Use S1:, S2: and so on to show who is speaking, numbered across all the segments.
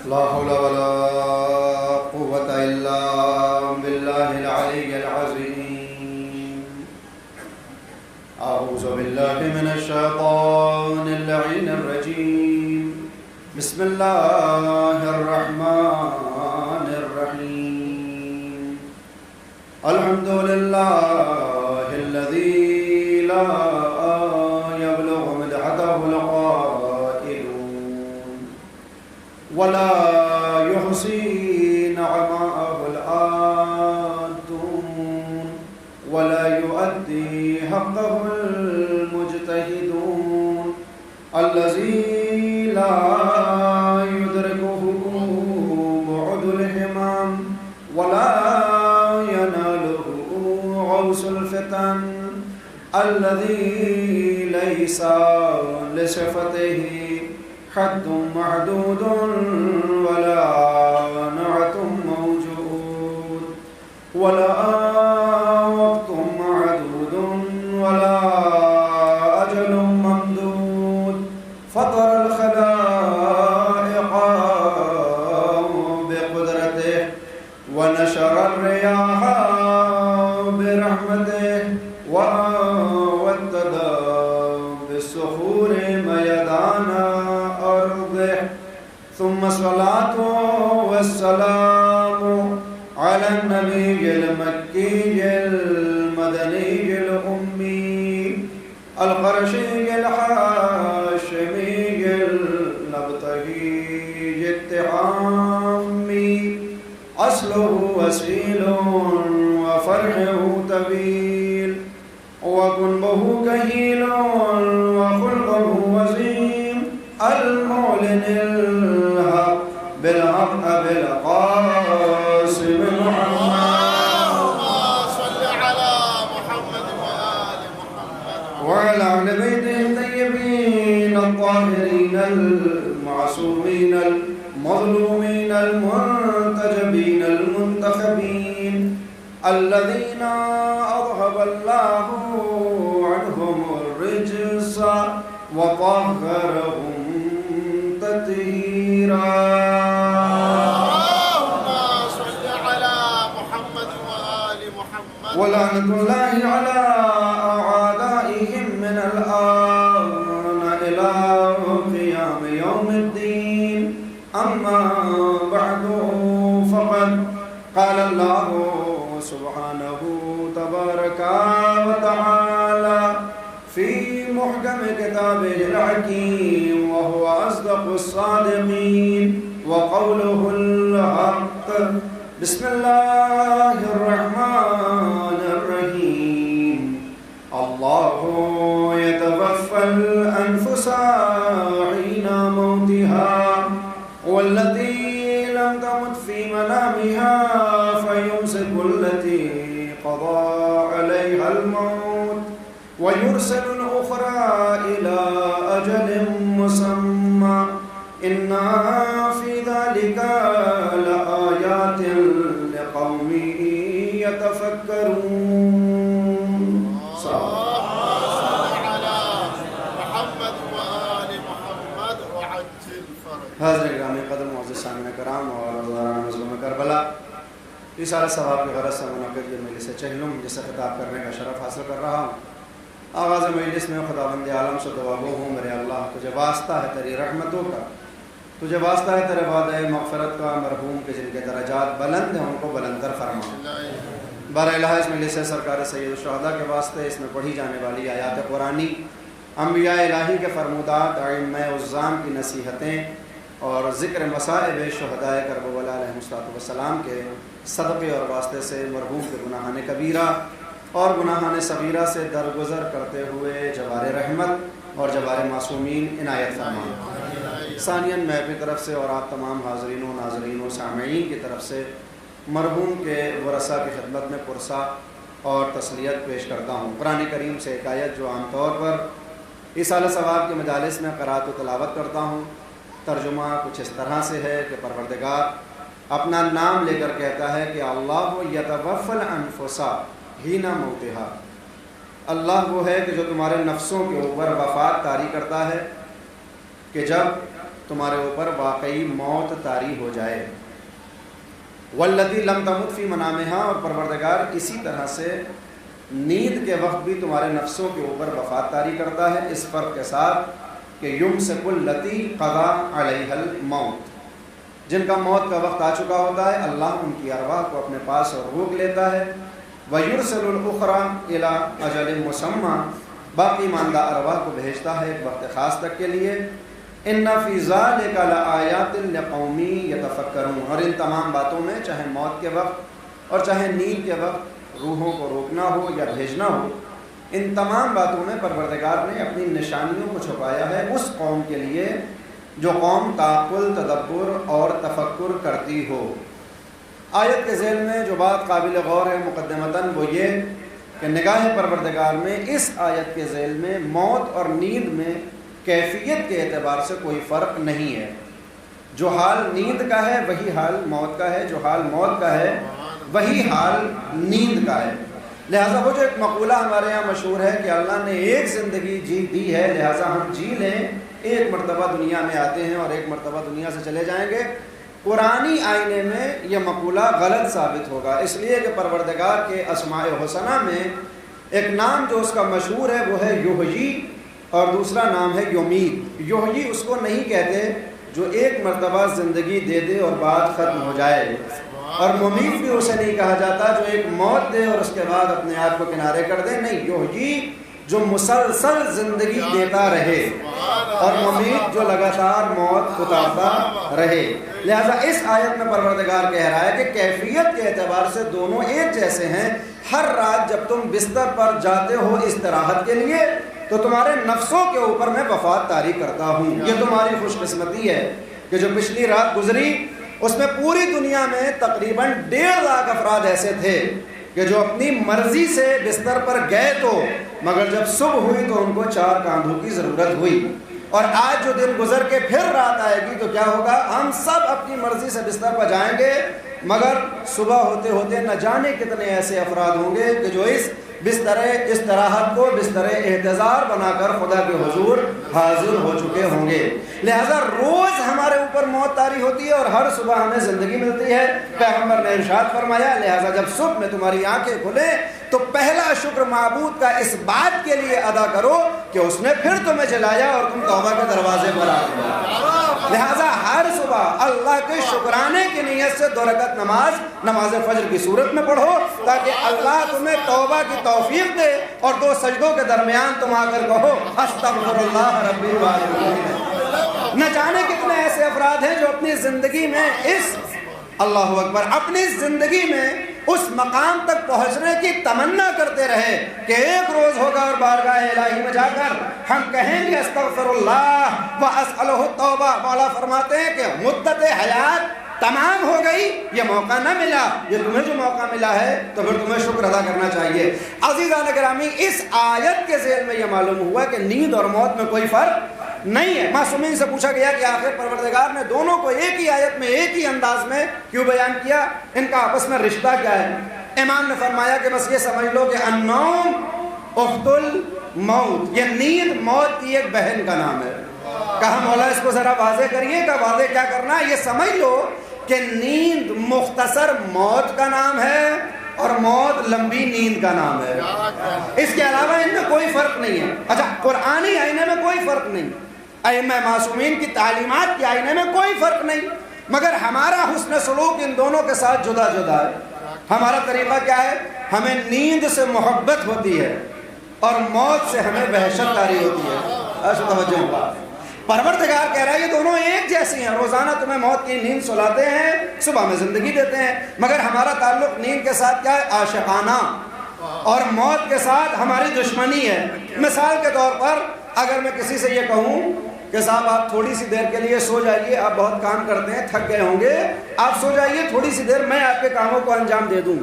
S1: لا حول ولا قوة إلا بالله العلي العظيم. أعوذ بالله من الشيطان اللعين الرجيم. بسم الله الرحمن الرحيم. الحمد لله الذي لا يبلغ مدحته القائلون ولا يحصي نعماءه العادون ولا يؤدي حقه المجتهدون الذي لا يدركه بعد الهمام ولا يناله غوث الفتن الذي ليس لصفته حد محدود ولا نعت موجود ولا وقت معدود ولا أجل ممدود. فطر الخلائق بقدرته ونشر الرياح برحمته وودد بالصخور ميدان أرضه. ثم الصلاة والسلام على النبي المكي المدني الأمي القرشي الحاشمي النبطهي التحامي أصله وسيل وفرحه طويل وقلبه كهيل وخلقه وزين المعلن الحق بالحق بالقاسم محمد
S2: صل على محمد وآل محمد
S1: وعلى أهل بيته الطيبين الطاهرين المعصومين المظلومين المنتجبين المنتخبين الذين أذهب الله عنهم الرجس وطهرهم تطهيرا.
S2: اللهم صل على محمد وآل محمد.
S1: ولعنة الله على أعدائهم من الآن إلى قيام يوم الدين. أما بعد فقد قال الله سبحانه تبارك وتعالى في محكم كتابه الحكيم وهو أصدق الصادقين وقوله الحق. بسم الله الرحمن الرحيم. الله يتوفى الأنفس حين موتها والتي لم تمت في منامها فيمسك التي قضى عليها الموت ويرسل الأخرى إلى أجل مسمى إن في ذلك لآيات لقوم يتفكرون.
S2: صل على محمد وآل محمد وعجل فرج.
S1: حاضر گرامی قدر معزز سامعین کرام اور حضرات مظلوم کربلا، رسالہ ثواب کی غرض سے منعقد یہ مجلس چہلم جسے خطاب کرنے کا شرف حاصل کر رہا ہوں. آغاز مجلس میں خداوند عالم سے دعا گو ہوں میرے اللہ، تجھے واسطہ ہے تیری رحمتوں کا، تجھے واسطہ ہے تیرے وعدہ مغفرت کا، مرحوم کے جن کے درجات بلند ہیں ان کو بلندر فرما. بارہ الہ اس مجلس سے سرکار سید الشہداء کے واسطے اس میں پڑھی جانے والی آیات قرآنی، انبیاء الہی کے فرمودات، ائمہ عظام کی نصیحتیں اور ذکر مصائب شہداء کربلا علیہ السلام کے صدقے اور واسطے سے مرحوم کے گناہان کبیرہ اور گناہان صغیرہ سے درگزر کرتے ہوئے جوار رحمت اور جوار معصومین عنایت فرما. ثانیاً میں اپنی طرف سے اور آپ تمام حاضرین و ناظرین و سامعین کی طرف سے مرحوم کے ورثاء کی خدمت میں پرسہ اور تسلیت پیش کرتا ہوں. قرآن کریم سے ایک آیت جو عام طور پر ایصال ثواب کے مجالس میں قرأت و تلاوت کرتا ہوں. ترجمہ کچھ اس طرح سے ہے کہ پروردگار اپنا نام لے کر کہتا ہے کہ اللہ یتوفی الانفس حین موتہا، اللہ وہ ہے کہ جو تمہارے نفسوں کے اوپر وفات طاری کرتا ہے کہ جب تمہارے اوپر واقعی موت طاری ہو جائے۔ واللتی لم تمت فی منامہا، اور پروردگار اسی طرح سے نیند کے وقت بھی تمہارے نفسوں کے اوپر وفات طاری کرتا ہے، اس فرق کے ساتھ کہ یمسک التی قضا علیہ الموت، جن کا موت کا وقت آ چکا ہوتا ہے اللہ ان کی ارواح کو اپنے پاس اور روک لیتا ہے۔ وَيُرْسِلُ الْأُخْرَى إِلَىٰ أَجَلٍ مُّسَمًّى، باقی ماندہ ارواح کو بھیجتا ہے ایک وقت خاص تک کے لیے۔ إِنَّ فِي ذَلِكَ لَآيَاتٍ لِقَوْمٍ يَتَفَكَّرُونَ، اور ان تمام باتوں میں، چاہے موت کے وقت اور چاہے نیند کے وقت روحوں کو روکنا ہو یا بھیجنا ہو، ان تمام باتوں میں پروردگار نے اپنی نشانیوں کو چھپایا ہے اس قوم کے لیے جو قوم تعقل، تدبر اور تفکر کرتی ہو۔ آیت کے ذیل میں جو بات قابل غور ہے مقدمتاً وہ یہ کہ نگاہ پروردگار میں اس آیت کے ذیل میں موت اور نیند میں کیفیت کے اعتبار سے کوئی فرق نہیں ہے۔ جو حال نیند کا ہے وہی حال موت کا ہے، جو حال موت کا ہے وہی حال نیند کا ہے۔ لہٰذا وہ جو ایک مقولہ ہمارے یہاں مشہور ہے کہ اللہ نے ایک زندگی دی ہے لہٰذا ہم جی لیں، ایک مرتبہ دنیا میں آتے ہیں اور ایک مرتبہ دنیا سے چلے جائیں گے، قرآنی آئینے میں یہ مقولہ غلط ثابت ہوگا، اس لیے کہ پروردگار کے اسماء حسنہ میں ایک نام جو اس کا مشہور ہے وہ ہے یحیی، اور دوسرا نام ہے یمیت۔ یحیی اس کو نہیں کہتے جو ایک مرتبہ زندگی دے دے اور بعد ختم ہو جائے، اور ممیت بھی اسے نہیں کہا جاتا جو ایک موت دے اور اس کے بعد اپنے آپ کو کنارے کر دے، نہیں، یحیی جو مسلسل زندگی دیتا رہے، اور ممیت جو لگاتار موت اتارتا رہے۔ لہذا اس آیت میں پروردگار کہہ رہا ہے کہ کیفیت کے اعتبار سے دونوں ایک جیسے ہیں۔ ہر رات جب تم بستر پر جاتے ہو استراحت کے لیے تو تمہارے نفسوں کے اوپر میں وفات طاری کرتا ہوں۔ یہ تمہاری خوش قسمتی ہے کہ جو پچھلی رات گزری اس میں پوری دنیا میں تقریباً 1.5 لاکھ افراد ایسے تھے کہ جو اپنی مرضی سے بستر پر گئے تو، مگر جب صبح ہوئی تو ان کو 4 کاندھوں کی ضرورت ہوئی، اور آج جو دن گزر کے پھر رات آئے گی تو کیا ہوگا، ہم سب اپنی مرضی سے بستر پر جائیں گے، مگر صبح ہوتے ہوتے نہ جانے کتنے ایسے افراد ہوں گے کہ جو اس بستر استراحت کو بستر احتضار بنا کر خدا کے حضور حاضر ہو چکے ہوں گے۔ لہذا روز ہمارے اوپر موت طاری ہوتی ہے اور ہر صبح ہمیں زندگی ملتی ہے۔ پیغمبر نے ارشاد فرمایا، لہذا جب صبح میں تمہاری آنکھیں کھلیں تو پہلا شکر معبود کا اس بات کے لیے ادا کرو کہ اس نے پھر تمہیں جلایا اور تم توبہ کے دروازے پر آ گئے۔ لہذا ہر صبح اللہ کے شکرانے کی نیت سے 2 رکعت نماز فجر کی صورت میں پڑھو تاکہ اللہ تمہیں توبہ کی توفیق دے، اور 2 سجدوں کے درمیان تم آ کر کہو استغفر اللہ ربی و اتوب۔ نہ جانے کتنے ایسے افراد ہیں جو اپنی زندگی میں اللہ اکبر، اپنی زندگی میں اس مقام تک پہنچنے کی تمنا کرتے رہے کہ ایک روز ہوگا اور بارگاہ الہی میں جا کر ہم کہیں گے استغفر اللہ واسألہ التوبہ۔ مولا فرماتے ہیں کہ مدت حیات تمام ہو گئی، یہ موقع نہ ملا، یہ تمہیں جو موقع ملا ہے تو پھر تمہیں شکر ادا کرنا چاہیے۔ عزیزان گرامی، اس آیت کے ذیل میں یہ معلوم ہوا کہ نیند اور موت میں کوئی فرق نہیں ہے۔ معصومین سے پوچھا گیا کہ آخر پروردگار نے دونوں کو ایک ہی آیت میں ایک ہی انداز میں کیوں بیان کیا، ان کا آپس میں رشتہ کیا ہے؟ امام نے فرمایا کہ بس یہ سمجھ لو کہ النوم اخت الموت، یہ نیند موت کی ایک بہن کا نام ہے۔ کہا مولا اس کو ذرا واضح کریے، کہ واضح کیا کرنا ہے؟ یہ سمجھ لو کہ نیند مختصر موت کا نام ہے اور موت لمبی نیند کا نام ہے، اس کے علاوہ ان میں کوئی فرق نہیں ہے۔ اچھا، قرآنی آئینے میں کوئی فرق نہیں، ائمہ معصومین کی تعلیمات کے آئینے میں کوئی فرق نہیں، مگر ہمارا حسن سلوک ان دونوں کے ساتھ جدا جدا ہے۔ ہمارا طریقہ کیا ہے؟ ہمیں نیند سے محبت ہوتی ہے اور موت سے ہمیں وحشت طاری ہوتی ہے۔ توجہ، پروردگار کہہ رہا ہے یہ دونوں ایک جیسی ہیں، روزانہ تمہیں موت کی نیند سلاتے ہیں، صبح میں زندگی دیتے ہیں، مگر ہمارا تعلق نیند کے ساتھ کیا ہے؟ عاشقانہ، اور موت کے ساتھ ہماری دشمنی ہے۔ مثال کے طور پر اگر میں کسی سے یہ کہوں کہ صاحب آپ تھوڑی سی دیر کے لیے سو جائیے، آپ بہت کام کرتے ہیں، تھک گئے ہوں گے، آپ سو جائیے تھوڑی سی دیر، میں آپ کے کاموں کو انجام دے دوں،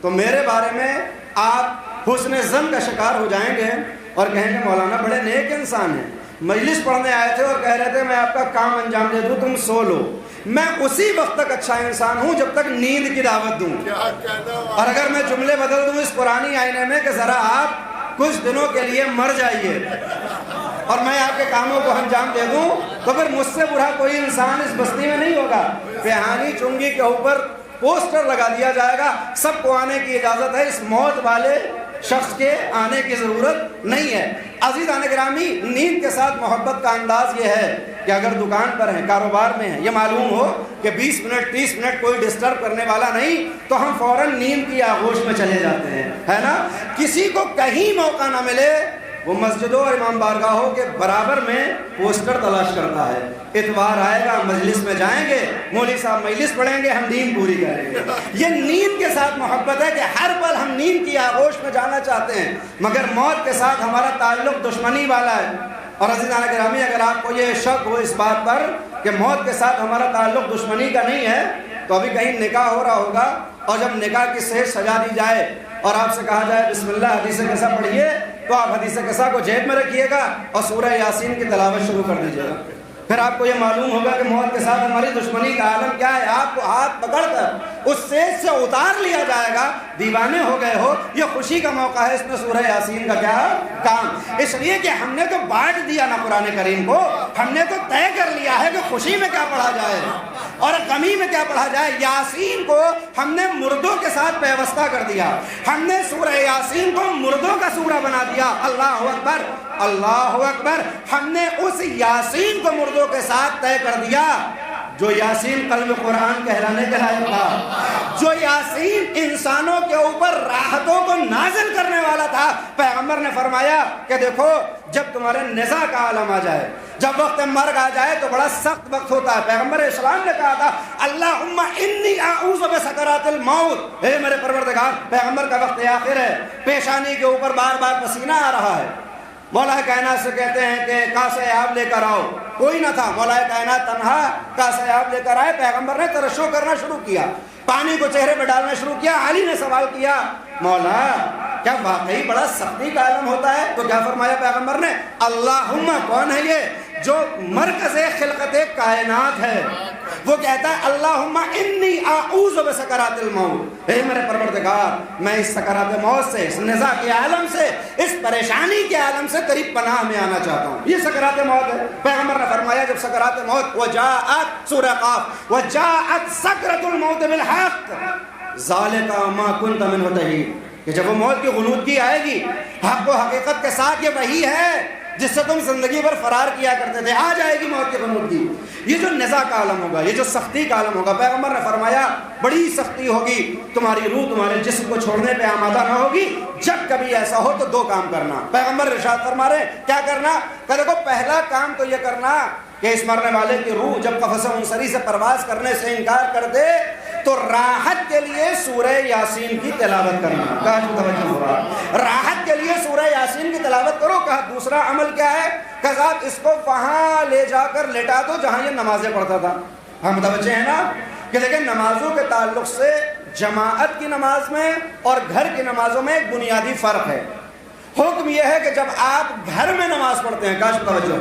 S1: تو میرے بارے میں آپ حسن ظن کا شکار ہو جائیں گے اور کہیں گے مولانا بڑے نیک انسان ہیں، مجلس پڑھنے آئے تھے اور کہہ رہے تھے میں آپ کا کام انجام دے دوں، تم سو لو۔ میں اسی وقت تک اچھا انسان ہوں جب تک نیند کی دعوت دوں، اور اگر میں جملے بدل دوں اس قرآنی آئینے میں کہ ذرا آپ کچھ دنوں کے لیے مر جائیے اور میں آپ کے کاموں کو انجام دے دوں تو پھر مجھ سے برا کوئی انسان اس بستی میں نہیں ہوگا۔ ریحانی چنگی کے اوپر پوسٹر لگا دیا جائے گا، سب کو آنے کی اجازت ہے، اس موت والے شخص کے آنے کی ضرورت نہیں ہے۔ عزیزان گرامی، نیند کے ساتھ محبت کا انداز یہ ہے کہ اگر دکان پر ہیں، کاروبار میں ہیں، یہ معلوم ہو کہ 20 منٹ 30 منٹ کوئی ڈسٹرب کرنے والا نہیں، تو ہم فوراً نیند کی آغوش میں چلے جاتے ہیں، ہے نا۔ کسی کو کہیں موقع نہ ملے، وہ مسجدوں اور امام بارگاہوں کے برابر میں پوسٹر تلاش کرتا ہے۔ اتوار آئے گا، مجلس میں جائیں گے، مولوی صاحب مجلس پڑھیں گے، ہم نیند پوری کریں گے۔ یہ نیند کے ساتھ محبت ہے کہ ہر پل ہم نیند کی آغوش میں جانا چاہتے ہیں، مگر موت کے ساتھ ہمارا تعلق دشمنی والا ہے۔ اور عزیزان گرامی، اگر آپ کو یہ شک ہو اس بات پر کہ موت کے ساتھ ہمارا تعلق دشمنی کا نہیں ہے، تو ابھی کہیں نکاح ہو رہا ہوگا، اور جب نکاح کی سیج سجا دی جائے اور آپ سے کہا جائے بسم اللہ حدیث قصہ پڑھیے، تو آپ حدیث قصہ کو جیب میں رکھیے گا اور سورہ یاسین کی تلاوت شروع کر دیجیے گا۔ پھر آپ کو یہ معلوم ہوگا کہ موت کے ساتھ ہماری دشمنی کا عالم کیا ہے۔ آپ کو ہاتھ پکڑ کر اس سیج سے اتار لیا جائے گا، دیوانے ہو گئے ہو، یہ خوشی کا موقع ہے، اس میں سورہ یاسین کا کیا کام؟ اس لیے کہ ہم نے تو بانٹ دیا نا قرآن کریم کو، ہم نے تو طے کر لیا ہے کہ خوشی میں کیا پڑھا جائے اور غمی میں کیا پڑھا جائے۔ یاسین کو ہم نے مردوں کے ساتھ پیوستہ کر دیا، ہم نے سورہ یاسین کو مردوں کا سورہ بنا دیا۔ اللہ اکبر، اللہ اکبر۔ ہم نے اس یاسین کو مردوں کے ساتھ طے کر دیا جو یاسین قلب قرآن کہلانے کے لائق تھا، جو یاسین انسانوں کے اوپر راحتوں کو نازل کرنے والا تھا۔ پیغمبر نے فرمایا کہ دیکھو، جب تمہارے نزاع کا عالم آ جائے، جب وقت مرگ آ جائے تو بڑا سخت وقت ہوتا ہے۔ پیغمبر اسلام نے کہا تھا اللہم انی اعوذ بسکرات الموت، اے میرے پروردگار، پیغمبر کا وقت آخر ہے، پیشانی کے اوپر بار بار پسینہ آ رہا ہے۔ مولا کائنات سے کہتے ہیں کہ کاسے آب لے کر آؤ، کوئی نہ تھا، مولا کائنات تنہا کاسے آب لے کر آئے۔ پیغمبر نے ترشح کرنا شروع کیا، پانی کو چہرے پہ ڈالنا شروع کیا۔ علی نے سوال کیا مولا کیا واقعی بڑا سختی کا عالم ہوتا ہے؟ تو کیا فرمایا پیغمبر نے؟ اللہم، کون ہے یہ جو مرکز خلقت کائنات ہے، وہ کہتا ہے اللہم انی اعوذ بسکرات الموت، اے میرے پروردگار، میں اس سکرات موت سے، اس نزاع کے عالم سے، اس پریشانی کے عالم سے تیری پناہ میں آنا چاہتا ہوں۔ یہ سکرات موت ہے۔ پیغمبر نے فرمایا جب سکرات موت، وجاءت، سورہ قاف، وجاءت سکرۃ الموت بالحق ذالک ما کنت منہ تحید، کہ جب وہ موت کی غنودگی آئے گی حق و حقیقت کے ساتھ، یہ وہی ہے جس سے تم زندگی بھر فرار کیا کرتے تھے، آ جائے گی موت کی غنودگی۔ یہ جو نزاع کا عالم ہوگا، یہ جو سختی کا عالم ہوگا، پیغمبر نے فرمایا بڑی سختی ہوگی، تمہاری روح تمہارے جسم کو چھوڑنے پہ آمادہ نہ ہوگی۔ جب کبھی ایسا ہو تو دو کام کرنا۔ پیغمبر ارشاد فرما رہے ہیں کیا کرنا؟ کہ دیکھو، پہلا کام تو یہ کرنا کہ اس مرنے والے کی روح جب قفس منصری سے پرواز کرنے سے انکار کر دے تو راحت کے لیے سورہ یاسین کی تلاوت کرنا۔ کہا جو توجہ ہو رہا، راحت کے لیے سورہ یاسین کی تلاوت کرو۔ کہا دوسرا عمل کیا ہے؟ کہ صاحب اس کو وہاں لے جا کر لٹا دو جہاں یہ نمازیں پڑھتا تھا۔ ہم متوجہ ہیں نا کہ دیکھیں، نمازوں کے تعلق سے جماعت کی نماز میں اور گھر کی نمازوں میں ایک بنیادی فرق ہے۔ حکم یہ ہے کہ جب آپ گھر میں نماز پڑھتے ہیں، کہا توجہ،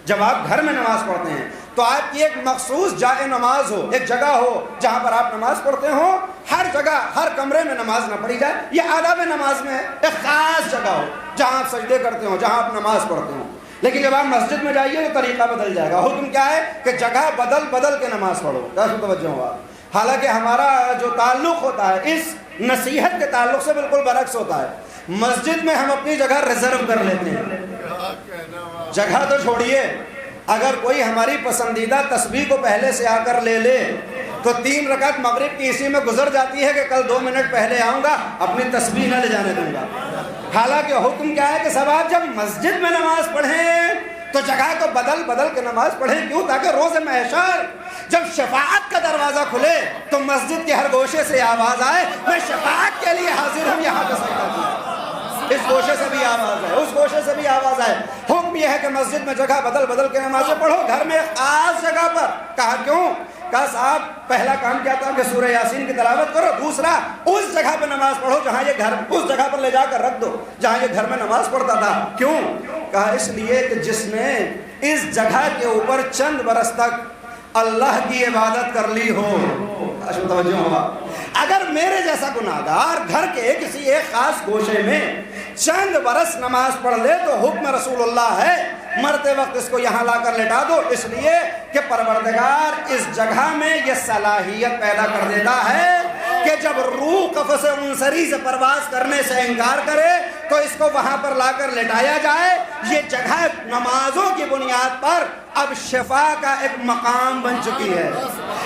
S1: جب آپ گھر میں نماز پڑھتے ہیں تو آپ کی ایک مخصوص جائے نماز ہو، ایک جگہ ہو جہاں پر آپ نماز پڑھتے ہو۔ ہر جگہ، ہر کمرے میں نماز نہ پڑھی جائے، یہ آداب نماز میں ہے۔ ایک خاص جگہ ہو جہاں آپ سجدے کرتے ہو، جہاں آپ نماز پڑھتے ہو۔ لیکن جب آپ مسجد میں جائیے تو طریقہ بدل جائے گا۔ حکم کیا ہے؟ کہ جگہ بدل بدل کے نماز پڑھو۔ کیسے توجہ ہوا؟ حالانکہ ہمارا جو تعلق ہوتا ہے اس نصیحت کے تعلق سے بالکل برعکس ہوتا ہے۔ مسجد میں ہم اپنی جگہ ریزرو کر لیتے ہیں، جگہ تو چھوڑیے، اگر کوئی ہماری پسندیدہ تسبیح کو پہلے سے آ کر لے لے تو 3 رکعت مغرب کی اسی میں گزر جاتی ہے کہ کل 2 منٹ پہلے آؤں گا، اپنی تسبیح نہ لے جانے دوں گا۔ حالانکہ حکم کیا ہے کہ سب آپ جب مسجد میں نماز پڑھیں تو جگہ کو بدل بدل کے نماز پڑھیں۔ کیوں؟ تاکہ روز محشر جب شفاعت کا دروازہ کھلے تو مسجد کے ہر گوشے سے آواز آئے میں شفاعت کے لیے حاضر ہوں، یہاں پہ سجدہ کیا۔ اس گوشے سے بھی آواز ہے، اس گوشے سے بھی آواز ہے۔ حکم یہ ہے کہ مسجد میں جگہ بدل بدل کے نمازیں پڑھو، گھر میں خاص جگہ پر۔ کہا کیوں؟ کہا صاحب پہلا کام کیا تھا کہ سورہ یاسین کی تلاوت کرو، دوسرا اس جگہ پہ نماز پڑھو جہاں یہ گھر، اس جگہ پر لے جا کر رکھ دو جہاں یہ گھر میں نماز پڑھتا تھا۔ کیوں؟ کہا اس لیے کہ جس نے اس جگہ کے اوپر چند برس تک اللہ کی عبادت کر لی ہو، توجہ ہوا، اگر میرے جیسا گناہگار گھر کے کسی ایک خاص گوشے میں چند برس نماز پڑھ لے تو حکم رسول اللہ ہے مرتے وقت اس کو یہاں لا کر لٹا دو، اس لیے کہ پروردگار اس جگہ میں یہ صلاحیت پیدا کر دیتا ہے کہ جب روح قفس منصری سے پرواز کرنے سے انکار کرے تو اس کو وہاں پر لا کر لٹایا جائے۔ یہ جگہ نمازوں کی بنیاد پر اب شفا کا ایک مقام بن چکی ہے،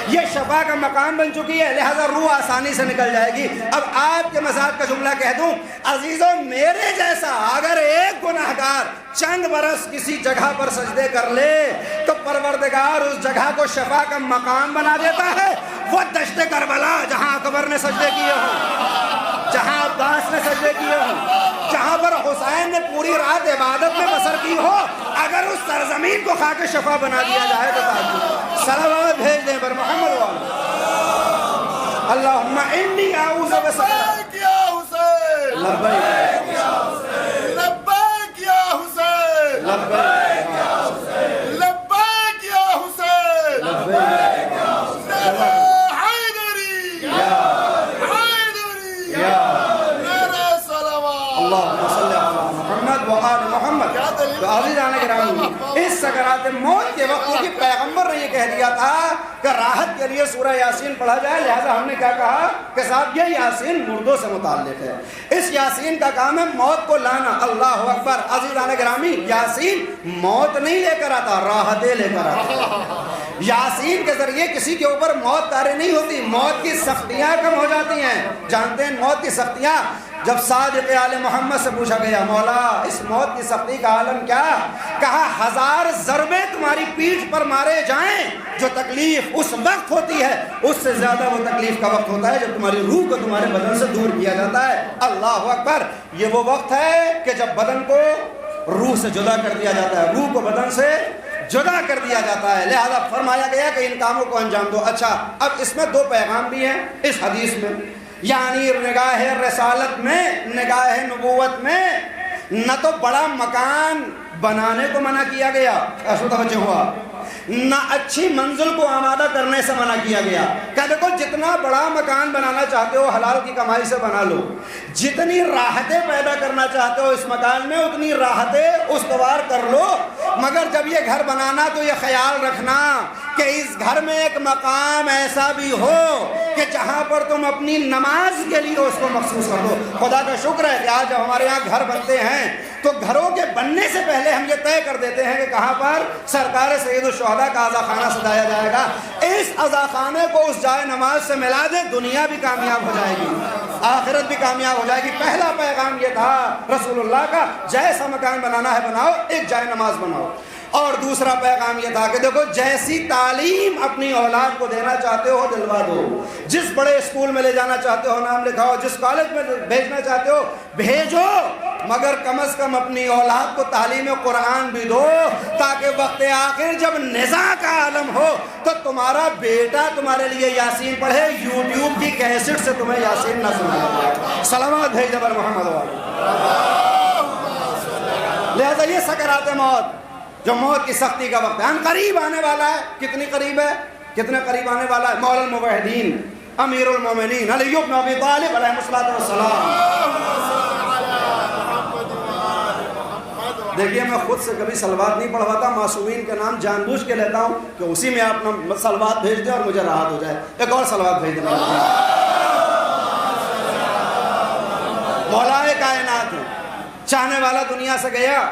S1: یہ شفا کا مقام بن چکی ہے، لہذا روح آسانی سے نکل جائے گی۔ اب آپ کے مذاق کا جملہ کہہ دوں، عزیزوں میرے جیسا اگر ایک گناہگار چند برس کسی جگہ پر سجدے کر لے تو پروردگار اس جگہ کو شفا کا مقام بنا دیتا ہے۔ وہ دشت کربلا جہاں اکبر نے سجدے کیے ہوں، جہاں عباس نے سجدے کیے ہوں، جہاں پر حسین نے پوری رات عبادت میں بسر کی ہو، اگر اس سرزمین کو خاک شفا بنا دیا جائے تو تعجب۔ صلوات بھیج دیں پر محمد والے۔ اللہم انی اعوذ بسکرات
S2: یا حسین،
S1: لبیک
S2: لبیک یا حسین،
S1: لبیک
S2: لبیک یا حسین،
S1: لبیک
S2: حیدری حیدری
S1: یا
S2: نعرہ صلوات۔
S1: اللہم صلی علی محمد و آل محمد۔ تو عزیزان گرامی، اس سکرات موت کے وقت کی پیغمبر نے یہ کہہ دیا تھا کہ راحت کے لیے سورہ یاسین پڑھا جائے، لہذا ہم نے کیا کہا کہ صاحب یہ یاسین مردوں سے متعلق ہے، اس یاسین کا کام ہے موت کو لانا۔ اللہ اکبر۔ عزیزان گرامی، یاسین موت نہیں لے کر آتا، راحتیں لے کر آتا۔ یاسین کے ذریعے کسی کے اوپر موت طاری نہیں ہوتی، موت کی سختیاں کم ہو جاتی ہیں۔ جانتے ہیں موت کی سختیاں؟ جب صادق آل محمد سے پوچھا گیا مولا اس موت کی سختی کا عالم کیا؟ کہا 1000 ضربے تمہاری پیٹھ پر مارے جائیں جو تکلیف اس وقت ہوتی ہے، اس سے زیادہ وہ تکلیف کا وقت ہوتا ہے جب تمہاری روح کو تمہارے بدن سے دور کیا جاتا ہے۔ اللہ اکبر۔ یہ وہ وقت ہے کہ جب بدن کو روح سے جدا کر دیا جاتا ہے، روح کو بدن سے جدا کر دیا جاتا ہے، لہذا فرمایا گیا کہ ان کاموں کو انجام دو۔ اچھا، اب اس میں 2 پیغام بھی ہیں اس حدیث میں، یعنی نگاہ رسالت میں، نگاہ نبوت میں نہ تو بڑا مکان بنانے کو منع کیا گیا، ایسا توجہ ہوا، نہ اچھی منزل کو آمادہ کرنے سے منع کیا گیا کہ دیکھو جتنا بڑا مکان بنانا چاہتے ہو حلال کی کمائی سے بنا لو، جتنی راحتیں پیدا کرنا چاہتے ہو اس مکان میں اتنی راحتیں استوار کر لو، مگر جب یہ گھر بنانا تو یہ خیال رکھنا کہ اس گھر میں ایک مقام ایسا بھی ہو کہ جہاں پر تم اپنی نماز کے لیے اس کو مخصوص کر دو۔ خدا کا شکر ہے کہ آج جب ہمارے یہاں گھر بنتے ہیں تو گھروں کے بننے سے پہلے ہم یہ طے کر دیتے ہیں کہ کہاں پر سرکار سید الشہداء کا عزا خانہ سجایا جائے گا، اس عزا خانے کو اس جائے نماز سے ملا دے، دنیا بھی کامیاب ہو جائے گی، آخرت بھی کامیاب ہو جائے گی۔ پہلا پیغام یہ تھا رسول اللہ کا، جیسا مکان بنانا ہے بناؤ، ایک جائے نماز بناؤ۔ اور دوسرا پیغام یہ تھا کہ دیکھو جیسی تعلیم اپنی اولاد کو دینا چاہتے ہو دلوا دو، جس بڑے اسکول میں لے جانا چاہتے ہو نام لکھاؤ، جس کالج میں بھیجنا چاہتے ہو بھیجو، مگر کم از کم اپنی اولاد کو تعلیم قرآن بھی دو تاکہ وقت آخر جب نزاع کا عالم ہو تو تمہارا بیٹا تمہارے لیے یاسین پڑھے، یوٹیوب کی کیسٹ سے تمہیں یاسین نہ سنائے۔ صلوات بھیج دے بر محمد والے۔ لہذا یہ سکرات موت جو موت کی سختی کا وقت ہے ہم قریب آنے والا ہے، کتنی قریب ہے، کتنے قریب آنے والا ہے؟ مولا الموحدین امیر المومنین علی بن ابی طالب علیہ الصلوۃ والسلام۔ دیکھیے میں خود سے کبھی صلوات نہیں پڑھواتا، معصومین کے نام جان بوجھ کے لیتا ہوں کہ اسی میں آپ صلوات بھیج دیں اور مجھے راحت ہو جائے۔ ایک اور صلوات بھیج دیں۔ مولا کائنات ہے، چاہنے والا دنیا سے گیا،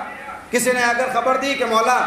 S1: کسی نے اگر خبر دی کہ مولا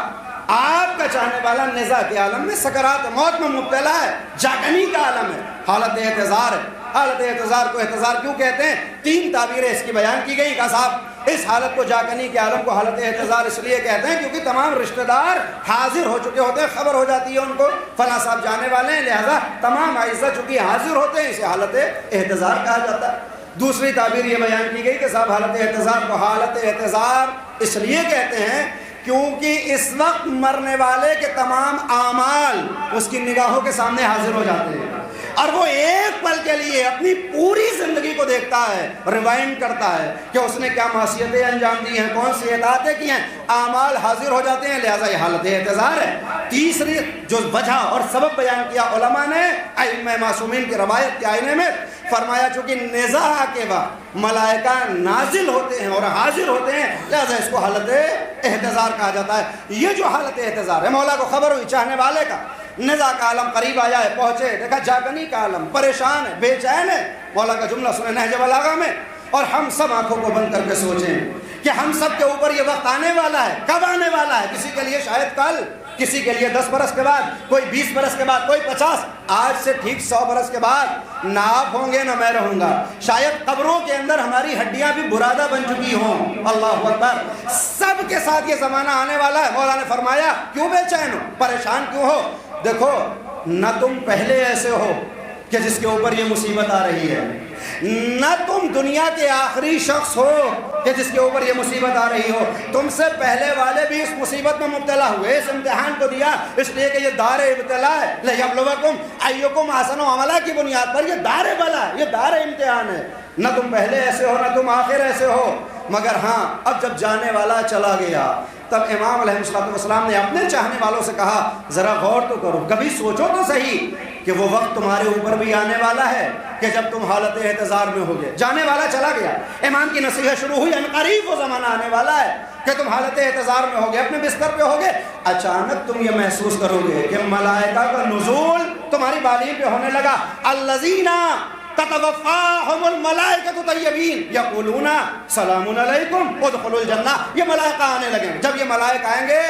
S1: آپ کا چاہنے والا نزاع کے عالم میں سکرات موت میں مبتلا ہے، جاگنی کا عالم ہے، حالت احتضار ہے۔ حالت احتضار کو احتضار کیوں کہتے ہیں؟ 3 تعبیریں اس کی بیان کی گئی کہ صاحب اس حالت کو جاگنی کے عالم کو حالت احتضار اس لیے کہتے ہیں کیونکہ تمام رشتہ دار حاضر ہو چکے ہوتے ہیں، خبر ہو جاتی ہے ان کو فلاں صاحب جانے والے ہیں، لہذا تمام اعزا چونکہ حاضر ہوتے ہیں، اسے حالت احتضار کہا جاتا ہے۔ دوسری تعبیر یہ بیان کی گئی کہ صاحب حالت احتضار کو حالت احتضار اس لیے کہتے ہیں کیونکہ اس وقت مرنے والے کے تمام اعمال اس کی نگاہوں کے سامنے حاضر ہو جاتے ہیں اور وہ ایک پل کے لیے اپنی پوری زندگی کو دیکھتا ہے، ریوائنڈ کرتا ہے کہ اس نے کیا معصیتیں انجام دی ہیں، کون سی اطاعتیں کی ہیں، اعمال حاضر ہو جاتے ہیں، لہٰذا یہ حالت احتضار ہے۔ تیسری جو وجہ اور سبب بیان کیا علماء نے ائمہ معصومین کی روایت کے آئینے میں، فرمایا چونکہ نزاع کے وقت ملائکہ نازل ہوتے ہیں اور حاضر ہوتے ہیں، لہذا اس کو حالت احتضار کہا جاتا ہے۔ یہ جو حالت احتضار ہے، مولا کو خبر ہوئی چاہنے والے کا نزاع کا عالم قریب آیا ہے، پہنچے، دیکھا جاگنی کا عالم، پریشان ہے، بے چین ہے، مولا کا جملہ سنے نہج بلاغہ میں، اور ہم سب آنکھوں کو بند کر کے سوچیں کہ ہم سب کے اوپر یہ وقت آنے والا ہے، کب آنے والا ہے؟ کسی کے لیے شاید کل، کسی کے لیے 10 برس کے بعد، کوئی 20 برس کے بعد، کوئی 50، آج سے ٹھیک 100 برس کے بعد نہ آپ ہوں گے نہ میں رہوں گا، شاید قبروں کے اندر ہماری ہڈیاں بھی برادہ بن چکی ہوں۔ اللہ اکبر، سب کے ساتھ یہ زمانہ آنے والا ہے۔ مولا نے فرمایا کیوں بے چین ہو، پریشان کیوں ہو؟ دیکھو نہ تم پہلے ایسے ہو کہ جس کے اوپر یہ مصیبت آ رہی ہے، نہ تم دنیا کے آخری شخص ہو کہ جس کے اوپر یہ مصیبت آ رہی ہو، تم سے پہلے والے بھی اس مصیبت میں مبتلا ہوئے، اس امتحان کو دیا، اس لیے کہ یہ دار ابتلا ہے، لِیَبْلُوَکُمْ أَیُّکُمْ أَحْسَنُ عَمَلًا کی بنیاد پر یہ دار بلا ہے، یہ دار امتحان ہے۔ نہ تم پہلے ایسے ہو نہ تم آخر ایسے ہو، مگر ہاں اب جب جانے والا چلا گیا تب امام علیہ السلام نے اپنے چاہنے والوں سے کہا ذرا غور تو کرو، کبھی سوچو تو صحیح کہ وہ وقت تمہارے اوپر بھی آنے والا ہے کہ جب تم حالت احتضار میں ہوگے۔ جانے والا چلا گیا، امام کی نصیحت شروع ہوئی، عنقریب وہ زمانہ آنے والا ہے کہ تم حالت احتضار میں ہوگے، اپنے بستر پہ ہوگے، اچانک تم یہ محسوس کرو گے کہ ملائکہ کا نزول تمہاری بالین پہ ہونے لگا۔ الذین تتوفاہم الملائکۃ طیبین یقولون سلام علیکم ادخلوا الجنہ، یہ ملائکہ آنے لگے۔ جب یہ ملائکہ آئیں گے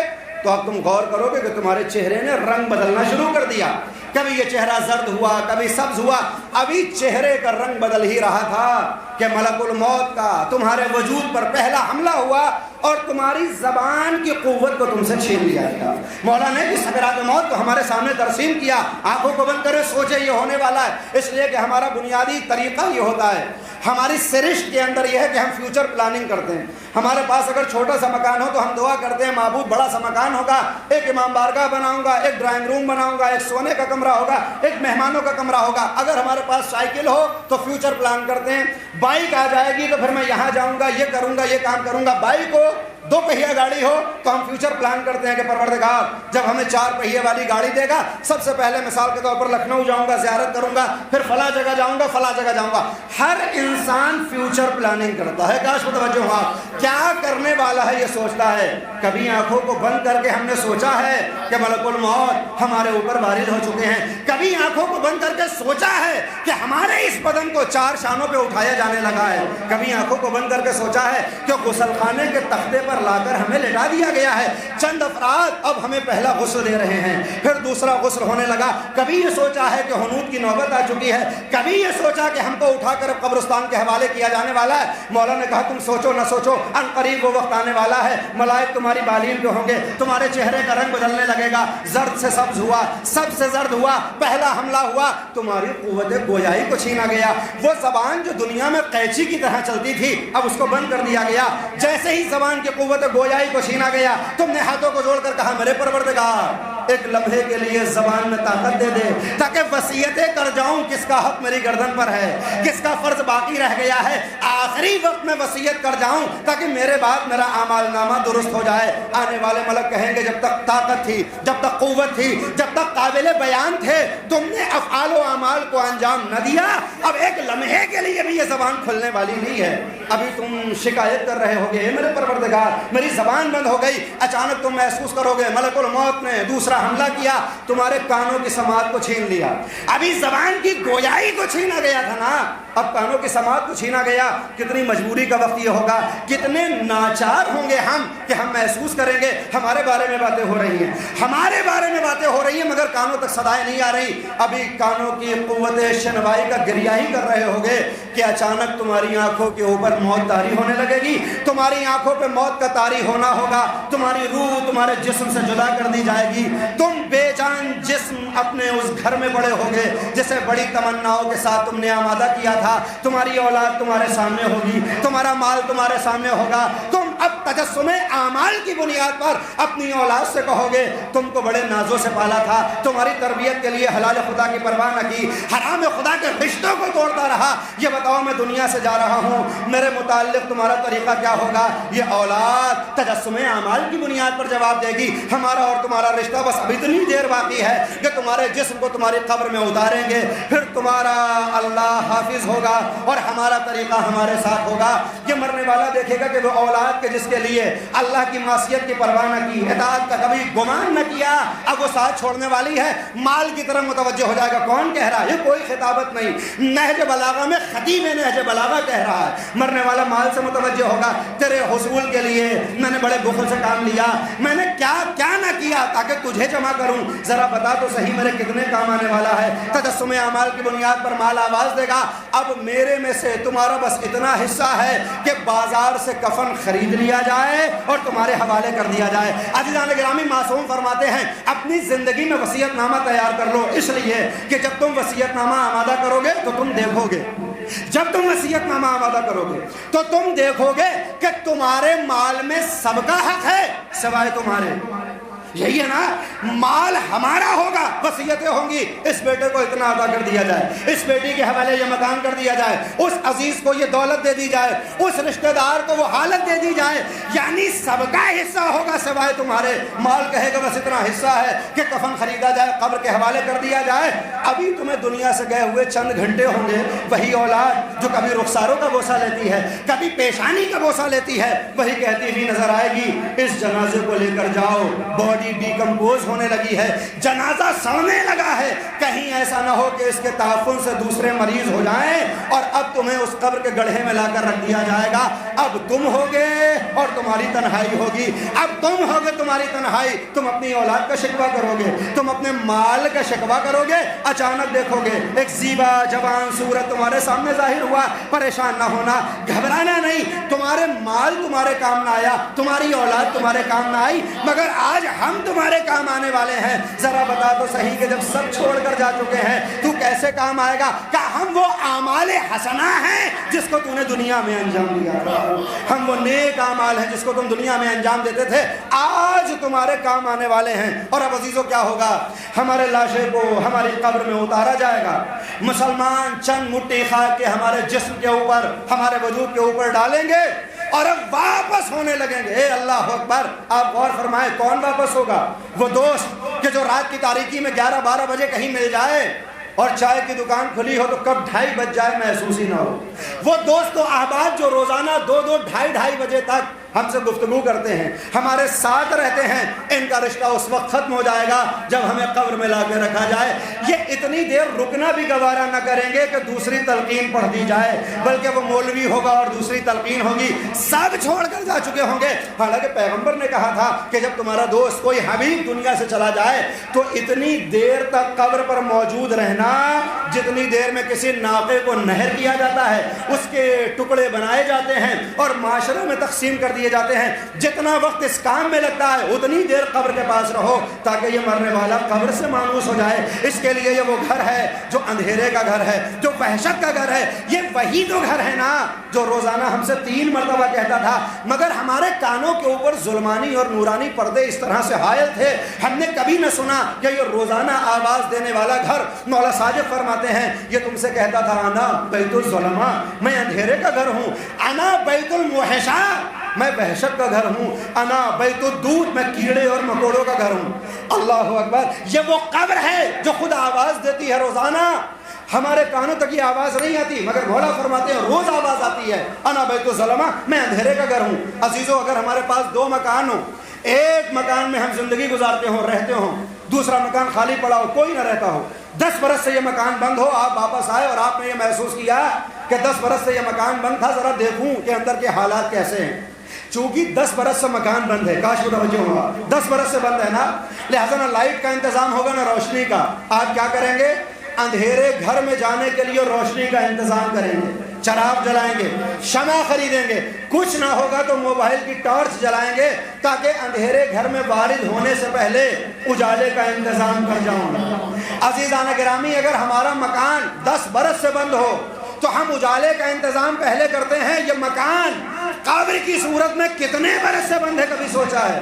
S1: تو اب تم غور کرو گے کہ تمہارے چہرے نے رنگ بدلنا شروع کر دیا، کبھی یہ چہرہ زرد ہوا، کبھی سبز ہوا، ابھی چہرے کا رنگ بدل ہی رہا تھا کہ ملک الموت کا تمہارے وجود پر پہلا حملہ ہوا اور تمہاری زبان کی قوت کو تم سے چھین لیا گیا۔ مولا نے اس سکرات موت کو ہمارے سامنے ترسیم کیا، آنکھوں کو بند کرے سوچے یہ ہونے والا ہے، اس لیے کہ ہمارا بنیادی طریقہ یہ ہوتا ہے، ہماری سرشت کے اندر یہ ہے کہ ہم فیوچر پلاننگ کرتے ہیں۔ ہمارے پاس اگر چھوٹا سا مکان ہو تو ہم دعا کرتے ہیں معبود بڑا سا مکان ہوگا، ایک امام بارگاہ بناؤں گا، ایک ڈرائنگ روم بناؤں گا، ایک سونے کا کمرہ ہوگا، ایک مہمانوں کا کمرہ ہوگا۔ اگر ہمارے پاس سائیکل ہو تو فیوچر پلان کرتے ہیں، بائک آ جائے گی تو پھر میں یہاں جاؤں گا، یہ کروں گا، یہ کام کروں گا۔ بائک ہو، 2 پہیہ گاڑی ہو تو ہم فیوچر پلان کرتے ہیں کہ پروردگار جب ہمیں 4 پہیے والی گاڑی دے گا، سب سے پہلے مثال کے طور پر لکھنؤ جاؤں گا، زیارت کروں گا، پھر فلاں جگہ جاؤں گا، فلاں جگہ جاؤں گا۔ ہر انسان فیوچر پلاننگ کرتا ہے۔ کاش متوجہ ہوا، کیا کرنے والا ہے یہ سوچتا ہے۔ کبھی آنکھوں کو بند کر کے ہم نے سوچا ہے کہ ملک الموت ہمارے اوپر وارد ہو چکے ہیں؟ کبھی آنکھوں کو بند کر کے سوچا ہے کہ ہمارے اس بدن کو 4 شانوں پہ اٹھایا جانے لگا ہے؟ کبھی آنکھوں کو بند کر کے سوچا ہے کہ غسل خانے کے تختے پر لا کر ہمیں لٹا دیا گیا ہے، چند افراد اب ہمیں پہلا غسل دے رہے ہیں، پھر دوسرا غسل ہونے لگا؟ کبھی یہ سوچا ہے کہ حنوط کی نوبت آ چکی ہے؟ کبھی یہ سوچا کہ ہم کو اٹھا کر قبرستان کے حوالے کیا جانے والا ہے؟ مولا نے کہا تم سوچو نہ سوچو، ان قریب وہ وقت آنے والا ہے، ملائک تمہاری بالین پہ ہوں گے، تمہارے چہرے کا رنگ بدلنے لگے گا، زرد سے سبز ہوا، سبز سے زرد ہوا، پہلا حملہ ہوا، تمہاری قوت گویائی کو چھینا گیا۔ وہ زبان جو دنیا میں قینچی کی طرح چلتی تھی اب اس کو بند کر دیا گیا۔ جیسے ہی زبان کی قوت گویائی کو چھینا گیا، تم نے ہاتھوں کو جوڑ کر کہا میرے پروردگار ایک لمحے کے لیے زبان میں طاقت دے دے تاکہ وصیتیں کر جاؤں کس کا حق میری گردن پر ہے، کس کا فرض باقی رہ گیا ہے، آخری وقت میں وصیت کر جاؤں تاکہ میرے بعد میرا اعمال نامہ درست ہو جائے۔ آنے والے ملک کہیں گے جب تک طاقت تھی، جب تک قوت تھی، جب تک قابل بیان تھے، تم نے افعال و اعمال کو انجام نہ دیا، اب ایک لمحے کے لیے بھی یہ زبان کھلنے والی نہیں ہے۔ ابھی تم شکایت کر رہے ہوگے اے میرے پروردگار میری زبان بند ہو گئی، اچانک تم محسوس کرو گے ملک الموت نے دوسرا حملہ کیا، تمہارے کانوں کی سماعت کو چھین لیا۔ ابھی زبان کی گویائی کو چھینا گیا تھا نا، اب کانوں کی سماعت کو چھینا گیا۔ کتنی مجبوری کا وقت یہ ہوگا، کتنے ناچار ہوں گے ہم کہ ہم محسوس کریں گے ہمارے بارے میں باتیں ہو رہی ہیں، ہمارے بارے میں باتیں ہو رہی ہیں مگر کانوں تک صدائیں نہیں آ رہی۔ ابھی کانوں کی قوت شنوائی کا گریہ ہی کر رہے ہوگے کہ اچانک تمہاری آنکھوں کے اوپر موت طاری ہونے لگے گی، تمہاری آنکھوں پہ موت کا طاری ہونا ہوگا، تمہاری روح تمہارے جسم سے جدا کر دی جائے گی، تم بے جان جسم اپنے اس گھر میں پڑے ہوگے جسے بڑی تمناؤں کے ساتھ تم نے آمادہ کیا تھا۔ تمہاری اولاد تمہارے سامنے ہوگی، تمہارا مال تمہارے سامنے ہوگا، تم اب تجسم اعمال کی بنیاد پر اپنی اولاد سے کہو گے تم کو بڑے نازوں سے پالا تھا, تمہاری تربیت کے لیے حلال خدا کی پرواہ نہ کی, حرام خدا کے رشتوں کو توڑتا رہا, یہ بتاؤ میں دنیا سے جا رہا ہوں, میرے متعلق تمہارا طریقہ کیا ہوگا؟ یہ اولاد تجسم اعمال کی بنیاد پر جواب دے گی ہمارا اور تمہارا رشتہ بس اب اتنی دیر باقی ہے کہ تمہارے جسم کو تمہاری قبر میں اتاریں گے, پھر تمہارا اللہ حافظ ہوگا اور ہمارا طریقہ ہمارے ساتھ ہوگا. یہ مرنے والا دیکھے گا کہ وہ اولاد کے جس کے لیے اللہ کی معصیت کی پرواہ نہ کی, اطاعت کا کبھی گمان نہ کیا, اب وہ ساتھ چھوڑنے والی ہے, مال کی طرف متوجہ ہو جائے گا. کون کہہ رہا ہے؟ یہ کوئی خطابت نہیں, نہج بلاغہ میں خطیب نہج بلاغہ کہہ رہا ہے. مرنے والا مال سے متوجہ ہوگا, تیرے حصول کے لیے میں نے بڑے بخل سے کام لیا, میں نے کیا کیا نہ کیا تاکہ تجھے جمع کروں, ذرا بتا تو صحیح میرے کتنے کام آنے والا ہے. تجسم اعمال کی بنیاد پر مال آواز دے گا اب میرے میں سے تمہارا بس اتنا حصہ ہے کہ بازار سے کفن خرید لیا جائے اور تمہارے حوالے کر دیا جائے. عزیزان گرامی, معصوم فرماتے ہیں اپنی زندگی میں وصیت نامہ تیار کر لو, اس لیے کہ جب تم وصیت نامہ آمادہ کرو گے تو تم دیکھو گے, جب تم وصیت نامہ آمادہ کرو گے تو تم دیکھو گے کہ تمہارے مال میں سب کا حق ہے سوائے تمہارے. یہی ہے نا, مال ہمارا ہوگا, وصیتیں ہوں گی, اس بیٹے کو اتنا عطا کر دیا جائے, اس بیٹی کے حوالے یہ مکان کر دیا جائے, اس عزیز کو یہ دولت دے دی جائے, اس رشتہ دار کو وہ حالت دے دی جائے, یعنی سب کا حصہ ہوگا سوائے تمہارے. مال کہے گا بس اتنا حصہ ہے کہ کفن خریدا جائے, قبر کے حوالے کر دیا جائے. ابھی تمہیں دنیا سے گئے ہوئے چند گھنٹے ہوں گے, وہی اولاد جو کبھی رخساروں کا بوسہ لیتی ہے, کبھی پیشانی کا بوسہ لیتی ہے, وہی کہتی ہوئی نظر آئے گی اس جنازے کو لے کر جاؤ, باڈی ڈیکمپوز ہونے لگی ہے, جنازہ سڑنے لگا ہے, کہیں ایسا نہ ہو کہ اس کے تعفن سے دوسرے مریض ہو جائیں اور اب تمہیں اس قبر کے گڑھے میں لا کر رکھ دیا جائے گا. اب تم ہوگے اور تمہاری تنہائی ہوگی, اب تم ہوگے تمہاری تنہائی, تم اپنی اولاد کا شکوہ کرو گے, تم اپنے مال کا شکوہ کرو گے. اچانک دیکھو گے ایک زیبا جوان صورت تمہارے سامنے ظاہر ہوا, پریشان نہ ہونا, گھبرانا نہیں, تمہارے مال تمہارے کام نہ آیا, تمہاری اولاد تمہارے کام نہ آئی, مگر آج ہم تمہارے کام آنے والے ہیں. ذرا بتا تو صحیح کہ جب سب چھوڑ کر جا چکے ہیں تو کیسے کام آئے گا؟ کہ ہم وہ اعمال حسنہ ہیں جس کو تو نے دنیا میں انجام دیا تھا, ہم وہ نیک اعمال ہیں جس کو تم دنیا میں انجام دیتے تھے, آج تمہارے کام آنے والے ہیں. اور اب عزیزوں کیا ہوگا؟ ہمارے لاشیں کو ہماری قبر میں اتارا جائے گا, مسلمان چند مٹھی خاک کے ہمارے جسم کے اوپر, ہمارے وجود کے اوپر ڈالیں گے اور اب واپس ہونے لگیں گے. اے اللہ اکبر, آپ غور فرمائیں کون واپس ہوگا؟ وہ دوست کہ جو رات کی تاریکی میں 11-12 بجے کہیں مل جائے اور چائے کی دکان کھلی ہو تو کب 2:30 بج جائے محسوس ہی نہ ہو. وہ دوست و احباب جو روزانہ 2-2, 2:30 بجے تک ہم سے گفتگو کرتے ہیں, ہمارے ساتھ رہتے ہیں, ان کا رشتہ اس وقت ختم ہو جائے گا جب ہمیں قبر میں لا کے رکھا جائے. یہ اتنی دیر رکنا بھی گوارا نہ کریں گے کہ دوسری تلقین پڑھ دی جائے, بلکہ وہ مولوی ہوگا اور دوسری تلقین ہوگی, سب چھوڑ کر جا چکے ہوں گے. حالانکہ پیغمبر نے کہا تھا کہ جب تمہارا دوست کوئی حبیب دنیا سے چلا جائے تو اتنی دیر تک قبر پر موجود رہنا جتنی دیر میں کسی ناقے کو نہر کیا جاتا ہے, اس کے ٹکڑے بنائے جاتے ہیں اور معاشرے میں تقسیم کر دیے جاتے ہیں, جتنا وقت اس کام میں لگتا ہے اتنی دیر قبر کے پاس رہو تاکہ یہ مرنے والا قبر سے مانوس ہو جائے. اس کے لیے یہ وہ گھر ہے جو اندھیرے کا گھر ہے, جو وحشت کا گھر ہے. یہ وہی تو گھر ہے نا جو روزانہ ہم سے 3 مرتبہ کہتا تھا, مگر ہمارے کانوں کے اوپر ظلمانی اور نورانی پردے اس طرح سے حائل تھے, ہم نے کبھی نہ سنا کہ یہ روزانہ آواز دینے والا گھر. مولا ساجد فرماتے ہیں یہ تم سے کہتا تھا انا بیت الظلمہ, میں اندھیرے کا گھر ہوں, انا بیت الموحشہ, میں وحشت کا گھر ہوں, انا بیت الدود, میں کیڑے اور مکوڑوں کا گھر ہوں. اللہ اکبر, یہ وہ قبر ہے جو خود آواز دیتی ہے روزانہ. ہمارے کانوں تک یہ آواز نہیں آتی, مگر مولا فرماتے ہیں روز آواز آتی ہے, انا بیت الظلمہ, میں اندھیرے کا گھر ہوں. عزیزو, اگر ہمارے پاس 2 مکان ہوں, ایک مکان میں ہم زندگی گزارتے ہوں, رہتے ہوں, دوسرا مکان خالی پڑا ہو, کوئی نہ رہتا ہو, 10 برس سے یہ مکان بند ہو, آپ واپس آئے اور آپ نے یہ محسوس کیا کہ 10 برس سے یہ مکان بند تھا, ذرا دیکھوں کہ اندر کے حالات کیسے ہیں. چونکہ 10 برس سے مکان بند ہے, کاش متوجہ ہوا, 10 برس سے بند ہے نا, لہذا نہ لائٹ کا انتظام ہوگا نہ روشنی کا. آپ کیا کریں گے؟ اندھیرے گھر میں جانے کے لیے روشنی کا انتظام کریں گے, چراغ جلائیں گے, شمع خریدیں گے, کچھ نہ ہوگا تو موبائل کی ٹارچ جلائیں گے تاکہ اندھیرے گھر میں وارد ہونے سے پہلے اجالے کا انتظام کر جاؤں. عزیزان گرامی, اگر ہمارا مکان 10 برس سے بند ہو تو ہم اجالے کا انتظام پہلے کرتے ہیں. یہ مکان قبر کی صورت میں کتنے برس سے بند ہے کبھی سوچا ہے؟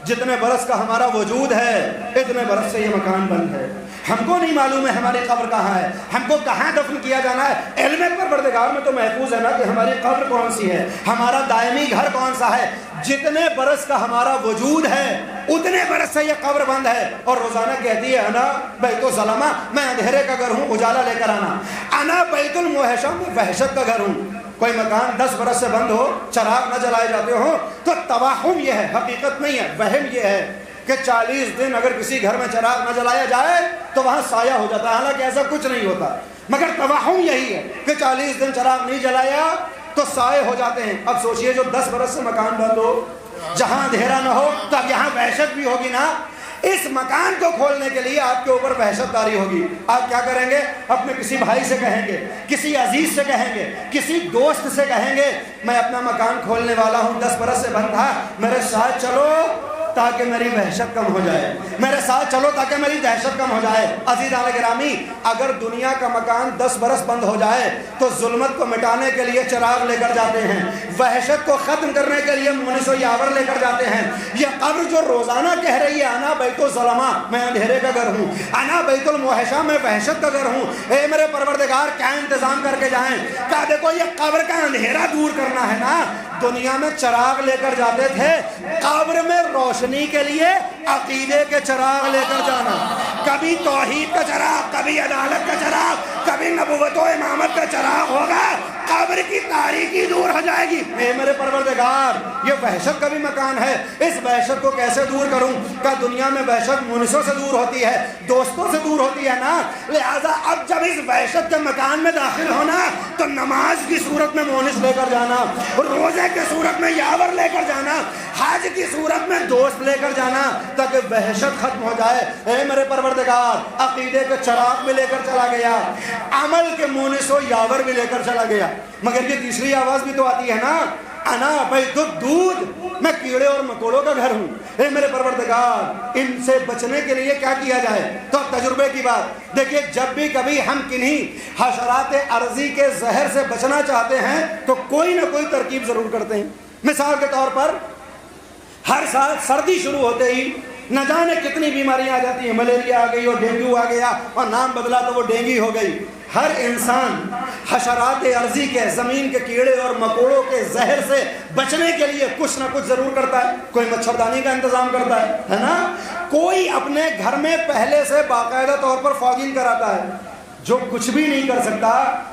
S1: جتنے برس کا ہمارا وجود ہے اتنے برس سے یہ مکان بند ہے. ہم کو نہیں معلوم ہے ہماری قبر کہاں ہے, ہم کو کہاں دفن کیا جانا ہے. علم پروردگار میں تو محفوظ ہے نا کہ ہماری قبر کون سی ہے, ہمارا دائمی گھر کون سا ہے. جتنے برس کا ہمارا وجود ہے اتنے برس سے یہ قبر بند ہے. اور روزانہ کہتی ہے انا بیت الظلمہ, میں اندھیرے کا گھر ہوں, اجالا لے کر آنا. انا بیت الموحشہ, میں وحشت کا گھر ہوں. کوئی مکان 10 برس سے بند ہو, چراغ نہ جلائے جاتے ہوں تو توہم یہ ہے, حقیقت نہیں ہے. وہم یہ ہے کہ 40 دن اگر کسی گھر میں چراغ نہ جلایا جائے تو وہاں سایہ ہو جاتا ہے, حالانکہ ایسا کچھ نہیں ہوتا. مگر توہم یہی ہے کہ 40 دن چراغ نہیں جلایا تو سائے ہو جاتے ہیں. اب سوچئے جو 10 برس سے مکان بند ہو, جہاں اندھیرا نہ ہو, تو اب یہاں وحشت بھی ہوگی نا. اس مکان کو کھولنے کے لیے آپ کے اوپر وحشت داری ہوگی. آپ کیا کریں گے؟ اپنے کسی بھائی سے کہیں گے, کسی عزیز سے کہیں گے, کسی دوست سے کہیں گے میں اپنا مکان کھولنے والا ہوں, 10 برس سے بند تھا, میرے ساتھ چلو تاکہ میری وحشت کم ہو جائے, میرے ساتھ چلو تاکہ میری دہشت کم ہو جائے. عزیزان گرامی, اگر دنیا کا مکان 10 برس بند ہو جائے تو ظلمت کو مٹانے کے لیے چراغ لے کر جاتے ہیں, وحشت کو ختم کرنے کے لیے مونس و یاور لے کر جاتے ہیں. یہ قبر جو روزانہ کہہ رہی ہے انا بیت الظلمہ, میں اندھیرے کا گھر ہوں, انا بیت الموحشہ, میں وحشت کا گھر ہوں, اے میرے پروردگار کیا انتظام کر کے جائیں. کہا دیکھو یہ قبر کا اندھیرا دور کرنا ہے نا. دنیا میں چراغ لے کر جاتے تھے, قبر میں روشنی کے لیے عقیدے کے چراغ لے کر جانا. کبھی توحید کا چراغ, کبھی عدالت کا چراغ, کبھی نبوت و امامت کا چراغ ہوگا, قبر کی تاریکی دور ہو جائے گی. اے میرے پروردگار, یہ وحشت کا بھی مکان ہے, اس وحشت کو کیسے دور کروں؟ کہ دنیا میں وحشت مونسوں سے دور ہوتی ہے, دوستوں سے دور ہوتی ہے نا. لہذا اب جب اس وحشت کے مکان میں داخل ہونا تو نماز کی صورت میں مونس لے کر جانا, روزے کی صورت میں یاور لے کر جانا, حج کی صورت میں دوست لے کر جانا, تاکہ وحشت ختم ہو جائے. اے میرے پروردگار, عقیدے کے چراغ بھی لے کر چلا گیا, عمل کے مونس و یاور بھی لے کر چلا گیا. مگر یہ تیسری آواز بھی تو آتی ہے نا, انا بیت الدود, میں کیڑے اور مکوڑوں کا گھر ہوں. اے میرے پروردگار, ان سے بچنے کے لیے کیا کیا جائے؟ تو اب تجربے کی بات دیکھیے, جب بھی کبھی ہم کنہیں حشرات ارضی کے زہر سے بچنا چاہتے ہیں تو کوئی نہ کوئی ترکیب ضرور کرتے ہیں. مثال کے طور پر ہر سال سردی شروع ہوتے ہی نہ جانے کتنی بیماریاں آ جاتی ہیں, ملیریا آ گئی اور ڈینگو آ گیا, اور نام بدلا تو وہ ڈینگی ہو گئی. ہر انسان حشرات ارضی کے, زمین کے کیڑے اور مکوڑوں کے زہر سے بچنے کے لیے کچھ نہ کچھ ضرور کرتا ہے. کوئی مچھردانی کا انتظام کرتا ہے نا, کوئی اپنے گھر میں پہلے سے باقاعدہ طور پر فاگنگ کراتا ہے. جو کچھ بھی نہیں کر سکتا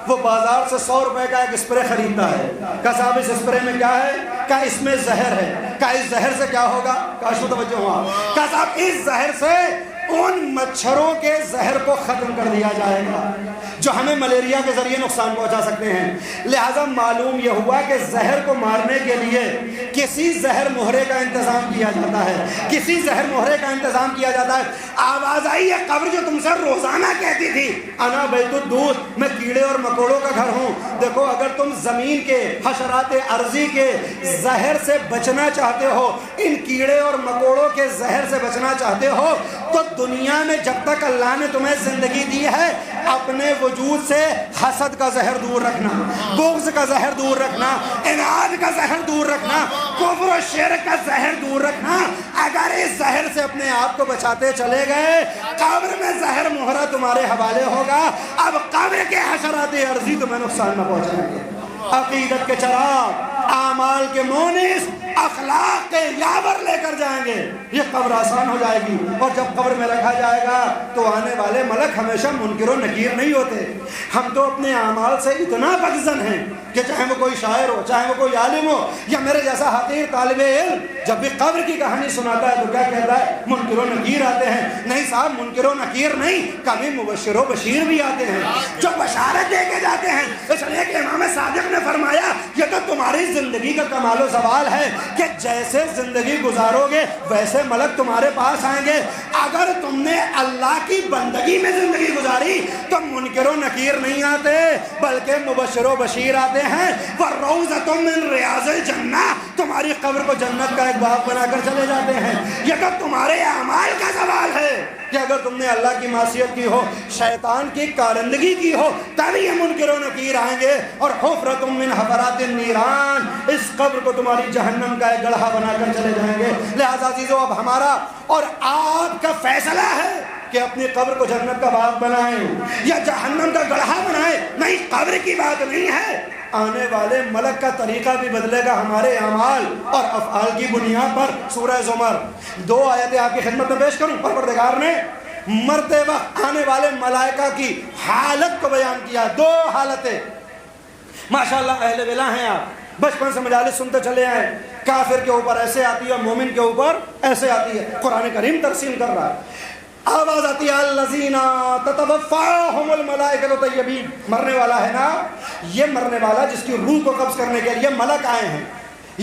S1: وہ بازار سے 100 روپے کا ایک اسپرے خریدتا ہے. کہ صاحب اس اسپرے میں کیا ہے؟ کہ اس میں زہر ہے. کہ اس زہر سے کیا ہوگا؟ کاش کو توجہ ہوا. کہ صاحب اس زہر سے ان مچھروں کے زہر کو ختم کر دیا جائے گا جو ہمیں ملیریا کے ذریعے نقصان پہنچا سکتے ہیں. لہذا معلوم یہ ہوا کہ زہر کو مارنے کے لیے کسی زہر مہرے کا انتظام کیا جاتا ہے, کسی زہر مہرے کا انتظام کیا جاتا ہے. آواز آئی ہے, قبر جو تم سے روزانہ کہتی تھی انا بیت الدود, میں کیڑے اور مکوڑوں کا گھر ہوں. دیکھو, اگر تم زمین کے حشرات ارضی کے زہر سے بچنا چاہتے ہو, ان کیڑے اور مکوڑوں کے زہر سے بچنا چاہتے ہو, تو دنیا میں جب تک اللہ نے تمہیں زندگی دی ہے اپنے وجود سے حسد کا زہر دور رکھنا, بغض کا زہر دور رکھنا, اناد کا زہر دور رکھنا, کفر و شرک کا زہر دور رکھنا. اگر اس زہر سے اپنے آپ کو بچاتے چلے گئے, قبر میں زہر مہرہ تمہارے حوالے ہوگا. اب قبر کے حشرات ارضی تمہیں نقصان نہ پہنچائیں گے. عقیدت کے چراغ, اعمال کے مونس, اخلاق کے یاور لے کر جائیں گے. یہ قبر آسان ہو جائے گی. اور جب قبر میں رکھا جائے گا تو آنے والے ملک ہمیشہ منکر و نکیر نہیں ہوتے. ہم تو اپنے اعمال سے اتنا بدظن ہیں کہ چاہے وہ کوئی شاعر ہو, چاہے وہ کوئی عالم ہو, یا میرے جیسا حقیر طالب علم, جب بھی قبر کی کہانی سناتا ہے تو کیا کہتا ہے؟ منکر و نکیر آتے ہیں. نہیں صاحب, منکر و نکیر نہیں, کبھی مبشر و بشیر بھی آتے ہیں جو بشارت دے کے جاتے ہیں. اس لیے کہ امام صادق نے فرمایا یہ تو تمہاری زندگی کا کمال و زوال ہے کہ جیسے زندگی گزارو گے ویسے ملک تمہارے پاس آئیں گے. اگر تم نے اللہ کی بندگی میں زندگی گزاری تو منکر و نکیر نہیں آتے بلکہ مبشر و بشیر آتے ہیں. وَرَوْضَةٌ مِّن رِّيَاضِ الْجَنَّةِ, تمہاری قبر کو جنت کا ایک باغ بنا کر چلے جاتے ہیں. یہ تو تمہارے اعمال کا زوال ہے کہ اگر تم نے اللہ کی معصیت کی ہو، شیطان کی کارندگی کی ہو، تب یہ منکر و نکیر آئیں گے اور حفرۃ من حفرات النیران، اس قبر کو تمہاری جہنم کا ایک گڑھا بنا کر چلے جائیں گے۔ لہذا عزیزو، اب ہمارا اور آپ کا فیصلہ ہے کہ اپنی قبر کو جنت کا باغ بنائیں یا جہنم کا گڑھا بنائیں۔ نہیں، قبر کی بات نہیں ہے، آنے والے ملک کا طریقہ بھی بدلے گا ہمارے اعمال اور افعال کی بنیاد پر۔ سورہ زمر 2 آیتیں آپ کی خدمت میں پیش کروں۔ پروردگار نے مرتے وقت آنے والے ملائکہ کی حالت کو بیان کیا، 2 حالتیں۔ ماشاءاللہ اہل ولا ہیں آپ، بچپن سے مجالس سنتے چلے آئے، کافر کے اوپر ایسے آتی ہے، مومن کے اوپر ایسے آتی ہے۔ قرآن کریم ترسیم کر رہا ہے، آواز آتی ہے الذین تتوفاہم الملائکۃ طیبین، مرنے والا ہے نا، یہ مرنے والا جس کی روح کو قبض کرنے کے لیے ملک آئے ہیں،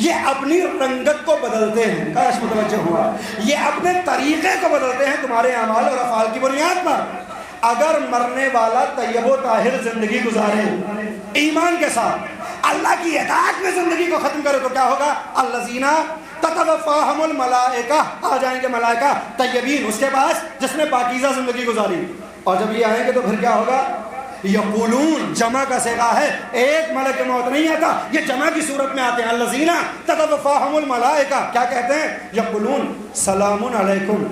S1: یہ اپنی رنگت کو بدلتے ہیں، کاش متوجہ ہوا، یہ اپنے طریقے کو بدلتے ہیں تمہارے اعمال اور افعال کی بنیاد پر۔ اگر مرنے والا طیب و طاہر زندگی گزارے ایمان کے ساتھ، اللہ کی اطاعت میں زندگی کو ختم کرے، تو کیا ہوگا؟ الذین تتوفاہم الملائکہ، آ جائیں گے ملائکہ طیبین اس کے پاس جس نے پاکیزہ زندگی گزاری، اور جب یہ آئیں گے تو پھر کیا ہوگا؟ یقولون، جمع کا صیغہ ہے، ایک ملک موت نہیں آتا، یہ جمع کی صورت میں آتے ہیں۔ الذین تتوفاہم الملائکہ، کیا کہتے ہیں؟ یقولون سلام علیکم،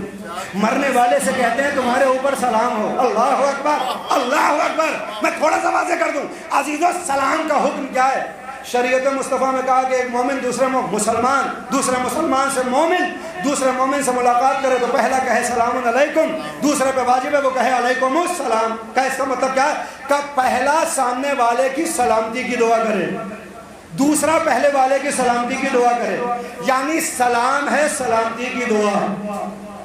S1: مرنے والے سے کہتے ہیں تمہارے اوپر سلام ہو۔ اللہ اکبر، اللہ اکبر۔ میں تھوڑا سا واضح کر دوں عزیزو، سلام کا حکم کیا ہے؟ شریعت مصطفیٰ میں کہا کہ ایک مومن دوسرے مسلمان، دوسرے مسلمان سے مومن، دوسرے مومن سے ملاقات کرے تو پہلا کہے سلام علیکم، دوسرے پہ واجب ہے وہ کہے علیکم السلام۔ کا اس کا مطلب کیا ہے؟ کہ پہلا سامنے والے کی سلامتی کی دعا کرے، دوسرا پہلے والے کی سلامتی کی دعا کرے، یعنی سلام ہے سلامتی کی دعا۔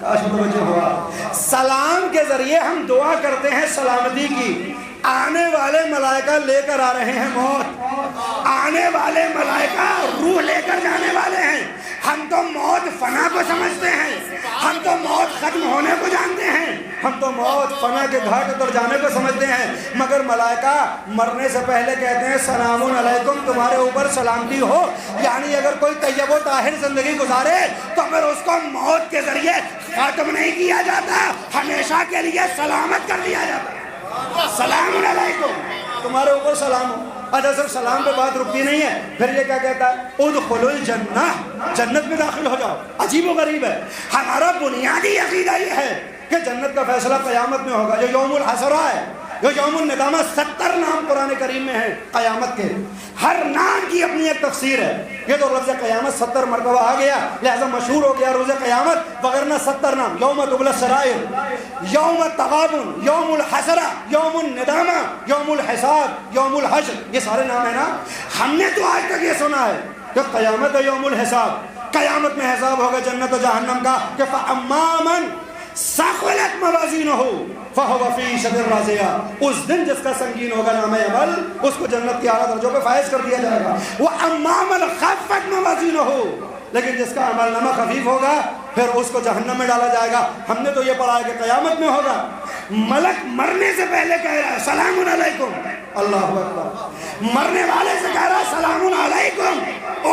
S1: کاش متوجہ ہوا، سلام کے ذریعے ہم دعا کرتے ہیں سلامتی کی۔ آنے والے ملائکہ لے کر آ رہے ہیں موت، آنے والے ملائکہ روح لے کر جانے والے ہیں۔ ہم تو موت فنا کو سمجھتے ہیں، ہم تو موت ختم ہونے کو جانتے ہیں، ہم تو موت فنا کے گھاٹ اتر جانے کو سمجھتے ہیں، مگر ملائکہ مرنے سے پہلے کہتے ہیں سلام علیکم، تمہارے اوپر سلامتی ہو۔ یعنی اگر کوئی طیب و طاہر زندگی گزارے تو پھر اس کو موت کے ذریعے ختم نہیں کیا جاتا، ہمیشہ کے لیے سلامت کر دیا جاتا ہے۔ سلام علیکم، تمہارے اوپر سلام ہو۔ اچھا، صرف سلام پہ بات رکتی نہیں ہے، پھر یہ کیا کہتا ہے؟ ادخلوا الجنہ، جنت میں داخل ہو جاؤ۔ عجیب و غریب ہے، ہمارا بنیادی عقیدہ یہ ہے کہ جنت کا فیصلہ قیامت میں ہوگا، جو یوم الحسرہ ہے، جو یوم الندامہ، 70 نام قرآن کریم میں ہیں قیامت کے، ہر نام کی اپنی ایک تفسیر ہے۔ یہ تو لفظ قیامت 70 مرتبہ آ گیا، لہذا مشہور ہو گیا روز قیامت، وغیرہ 70 نام، یوم تبلی السرائر، یوم التغابن، یوم الحسرہ، یوم الندامہ، یوم الحساب، یوم الحشر، یہ سارے نام ہیں نا۔ ہم نے تو آج تک یہ سنا ہے کہ قیامت ہے یوم الحساب، قیامت میں حساب ہوگا جنت و جہنم کا، کہ فَأَمَّا مَنْ ثَقُلَتْ مَوَازِينُهُ فَهُوَ فِي عِيشَةٍ رَاضِيَةٍ، اس دن جس کا سنگین ہوگا نام عمل، اس کو جنت کے اعلیٰ درجوں پہ فائز کر دیا جائے گا۔ وَأَمَّا مَنْ خَفَّتْ مَوَازِينُهُ، لیکن جس کا عمل نامہ خفیف ہوگا پھر اس کو جہنم میں ڈالا جائے گا۔ ہم نے تو یہ پڑھا ہے کہ قیامت میں ہوگا، ملک مرنے سے پہلے کہہ رہا ہے سلام علیکم، اللہ اکبر، مرنے والے سے کہہ رہا ہے سلام علیکم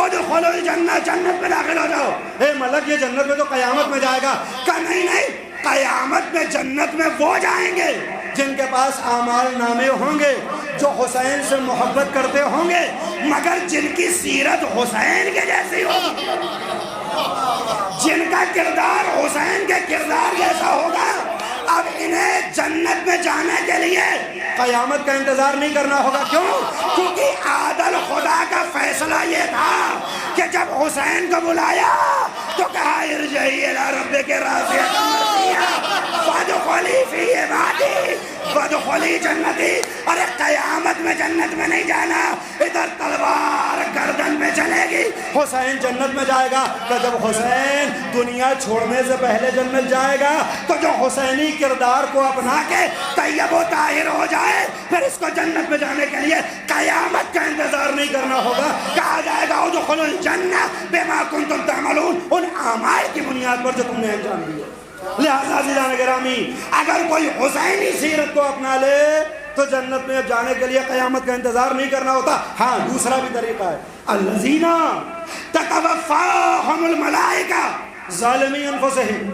S1: ادخلوا الجنہ، جنت میں داخل ہو جاؤ۔ اے ملک، یہ جنت میں تو قیامت میں جائے گا۔ کہ نہیں، قیامت میں جنت میں وہ جائیں گے جن کے پاس اعمال نامے ہوں گے، جو حسین سے محبت کرتے ہوں گے، مگر جن کی سیرت حسین کے جیسی ہوگی، جن کا کردار حسین کے کردار جیسا ہوگا۔ اب انہیں جنت میں جانے کے لیے قیامت کا انتظار نہیں کرنا ہوگا۔ کیوں؟ کیونکہ عادل خدا کا فیصلہ یہ تھا کہ جب حسین کو بلایا تو کہا ارجعی الی ربک راضیۃ مرضیہ فادخلی فی عبادی وادخلی جنتی۔ ارے قیامت میں جنت میں نہیں جانا، ادھر تلوار گردن میں چلے گی۔ حسین جنت میں جائے گا، کہ جب حسین دنیا چھوڑنے سے پہلے جنت جائے گا تو جو حسینی کردار کو اپنا کے طیب و طاہر ہو جائے، پھر اس کو جنت میں جانے کے لیے قیامت کا انتظار نہیں کرنا ہوگا۔ کہا جائے گا ادخلوا الجنہ بما کنتم تعملون، ان اعمال کی بنیاد پر جو تم نے انجام دیا۔ لہذا عزیزان گرامی، اگر کوئی حسینی سیرت کو اپنا لے تو جنت میں جانے کے لیے قیامت کا انتظار نہیں کرنا ہوتا۔ ہاں، دوسرا بھی طریقہ ہے، الذین تتوفاہم الملائکہ ظالمی انفسہم،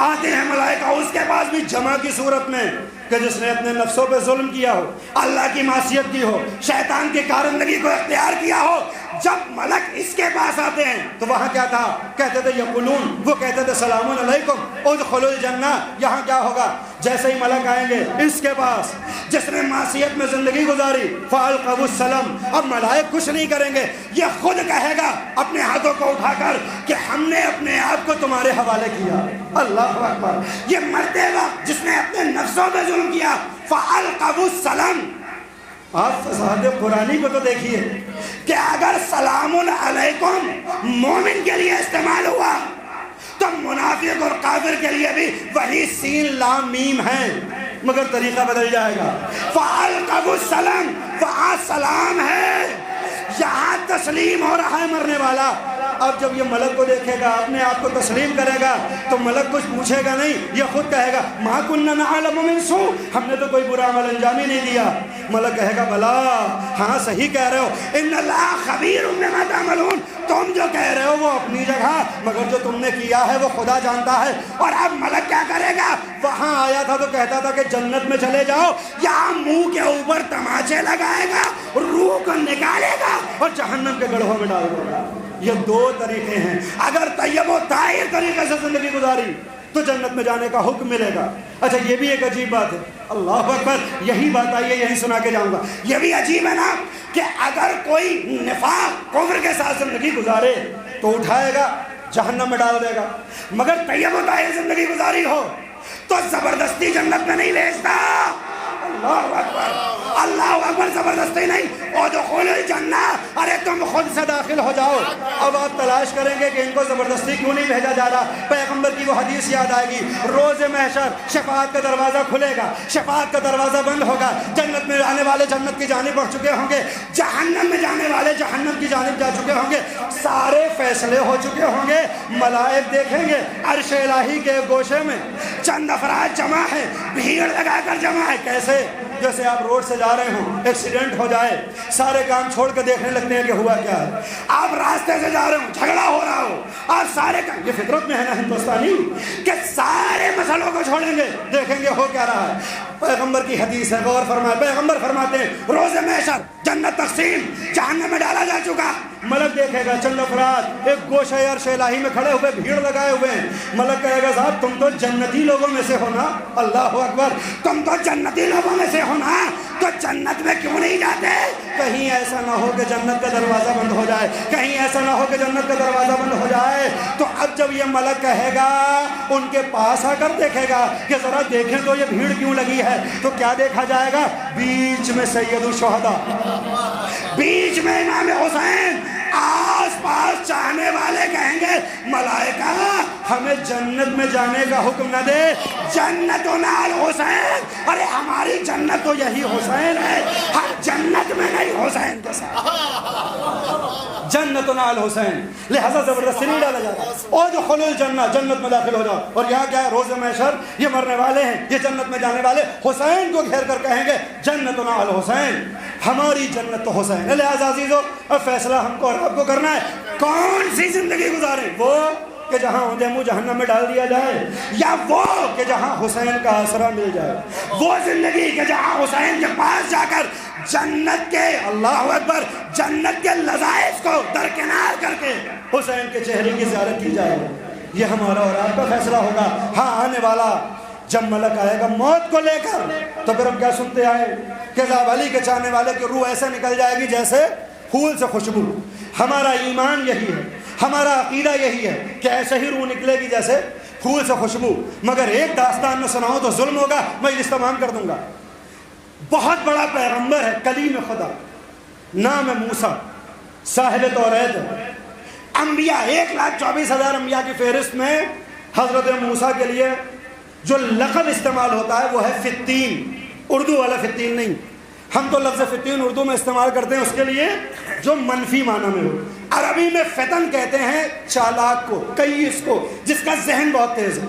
S3: آتے ہیں ملائکہ اس کے پاس بھی جمع کی صورت میں کہ جس نے اپنے نفسوں پہ ظلم کیا ہو، اللہ کی معصیت کی ہو، شیطان کی کارندگی کو اختیار کیا ہو. جب ملک اس کے پاس آتے ہیں تو وہاں کیا تھا؟ کہتے تھے یقولون، وہ کہتے تھے سلام علیکم ادخلوا الجنہ. یہاں کیا ہوگا؟ جیسے ہی ملک آئیں گے اس کے پاس جس نے معصیت میں زندگی گزاری، فالقوا السلام، اب ملائک کچھ نہیں کریں گے، یہ خود کہے گا اپنے ہاتھوں کو اٹھا کر کہ ہم نے اپنے آپ کو تمہارے حوالے کیا. اللہ اکبر. یہ مرتے وقت جس نے اپنے نفسوں پہ ظلم کیا، فالقوا السلام. آپ فضاحت قرآنی کو تو دیکھیے کہ اگر سلام علیکم مومن کے لیے استعمال ہوا تو منافق اور کافر کے لیے بھی وہی سین لام میم ہے، مگر طریقہ بدل جائے گا. فالقوا السلام، وہاں سلام ہے، یہاں تسلیم ہو رہا ہے مرنے والا. اب جب یہ ملک کو دیکھے گا، اپنے آپ کو تسلیم کرے گا، تو ملک کچھ پوچھے گا نہیں، یہ خود کہے گا ما کننا نعلم من سوء، ہم نے تو کوئی برا عمل انجام ہی نہیں دیا. ملک کہے گا بلا، ہاں صحیح کہہ رہے ہو، ان اللہ خبیر بما تعملون، تم جو کہہ رہے ہو وہ اپنی جگہ، مگر جو تم نے کیا ہے وہ خدا جانتا ہے. اور اب ملک کیا کرے گا؟ وہاں آیا تھا تو کہتا تھا کہ جنت میں چلے جاؤ، یہاں منہ کے اوپر تماچے لگائے گا، روح کو نکالے گا اور جہنم کے گڑھوں میں ڈال دے گا. یہ دو طریقے ہیں. اگر طیب و طاہر طریقے سے زندگی گزاری تو جنت میں جانے کا حکم ملے گا. اچھا یہ بھی ایک عجیب بات ہے. اللہ اکبر. یہی بات آئیے، یہی سنا کے جاؤں گا. یہ بھی عجیب ہے نا کہ اگر کوئی نفاق کفر کے ساتھ زندگی گزارے تو اٹھائے گا جہنم میں ڈال دے گا، مگر طیب و طاہر زندگی گزاری ہو تو زبردستی جنت میں نہیں بھیجتا. اللہ اکبر، اللہ اکبر. زبردستی نہیں. ادخلوا الجنہ، ارے تم خود سے داخل ہو جاؤ. اب آپ تلاش کریں گے کہ ان کو زبردستی کیوں نہیں بھیجا جا رہا. پیغمبر کی وہ حدیث یاد آئے گی، روز محشر شفاعت کا دروازہ کھلے گا، شفاعت کا دروازہ بند ہوگا. جنت میں جانے والے جنت کی جانب بڑھ چکے ہوں گے، جہنم میں جانے والے جہنم کی جانب جا چکے ہوں گے. سارے فیصلے ہو چکے ہوں گے. ملائک دیکھیں گے عرش الہی کے گوشے میں چند افراد جمع ہیں، بھیڑ لگا کر جمع ہے. کیسے؟ جیسے آپ روڈ سے جا رہے ہوں، ایکسیڈنٹ ہو جائے، سارے کام چھوڑ کے دیکھنے لگتے ہیں کہ ہوا کیا ہے. آپ راستے سے جا رہے ہوں، جھگڑا ہو رہا ہو، آپ سارے کام، یہ فطرت میں ہے نا ہندوستانی کہ سارے مسئلوں کو چھوڑیں گے، دیکھیں گے ہو کیا رہا ہے. پیغمبر کی حدیث ہے، غور فرمائے. پیغمبر فرماتے ہیں روز محشر جنت تقسیم، جہنم میں ڈالا جا چکا. ملک دیکھے گا چند افراد ایک گوشے عرش الہی میں کھڑے ہوئے، بھیڑ لگائے ہوئے ہیں. ملک کہے گا صاحب تم تو جنتی لوگوں میں سے ہو نا. اللہ اکبر. تم تو جنتی لوگوں میں سے ہو نا، تو جنت میں کیوں نہیں جاتے؟ کہیں ایسا نہ ہو کہ جنت کا دروازہ بند ہو جائے، کہیں ایسا نہ ہو کہ جنت کا دروازہ بند ہو جائے. تو اب جب یہ ملک کہے گا، ان کے پاس آ کر دیکھے گا کہ ذرا دیکھیں تو یہ بھیڑ کیوں لگی ہے. تو کیا دیکھا جائے گا؟ بیچ میں سید الشہداء، بیچ میں امام حسین. آس پاس چاہنے والے کہیں گے ملائکہ ہمیں جنت میں جانے کا حکم نہ دے، جنت نال حسین. ارے ہماری جنت تو یہی حسین ہے، ہر جنت میں نہیں حسین کے ساتھ. جنت نال حسین، لہذا زبردستی نہیں ڈالا جاتا. ادخلوا الجنہ، جنت میں داخل ہو جاؤ. اور یہاں کیا ہے؟ روز محشر یہ مرنے والے ہیں، یہ جنت میں جانے والے حسین کو گھیر کر کہیں گے جنت نال حسین، ہماری جنت تو حسین ہے. لہذا عزیزو اب فیصلہ ہم کو اور آپ کو کرنا ہے، کون سی زندگی گزاریں؟ وہ کہ جہاں اونچے منہ جہنم میں ڈال دیا جائے، یا وہ کہ جہاں حسین کا آسرا مل جائے؟ وہ زندگی کہ جہاں حسین کے پاس جا کر جنت کے، اللہ اکبر، جنت کے لذائذ کو درکنار کر کے حسین کے چہرے کی زیارت کی جائے. یہ ہمارا اور آپ کا فیصلہ ہوگا. ہاں آنے والا جب ملک آئے گا موت کو لے کر، تو پھر ہم کیا سنتے آئے کہ صاحب علی کے چاہنے والے کی روح ایسے نکل جائے گی جیسے پھول سے خوشبو. ہمارا ایمان یہی ہے، ہمارا عقیدہ یہی ہے کہ ایسے ہی روح نکلے گی جیسے پھول سے خوشبو. مگر ایک داستان میں سناؤں تو ظلم ہوگا، میں استعمال کر دوں گا. بہت بڑا پیغمبر ہے، کلیم خدا، نام ہے موسیٰ، صاحب توریت ہے. انبیاء 1,24,000 انبیاء کی فہرست میں حضرت موسیٰ کے لیے جو لقب استعمال ہوتا ہے وہ ہے فتین. اردو والا فتین نہیں، ہم تو لفظ فتین اردو میں استعمال کرتے ہیں اس کے لیے جو منفی معنی میں ہو. عربی میں فتن کہتے ہیں چالاک کو، کئیس کو، جس کا ذہن بہت تیز ہے.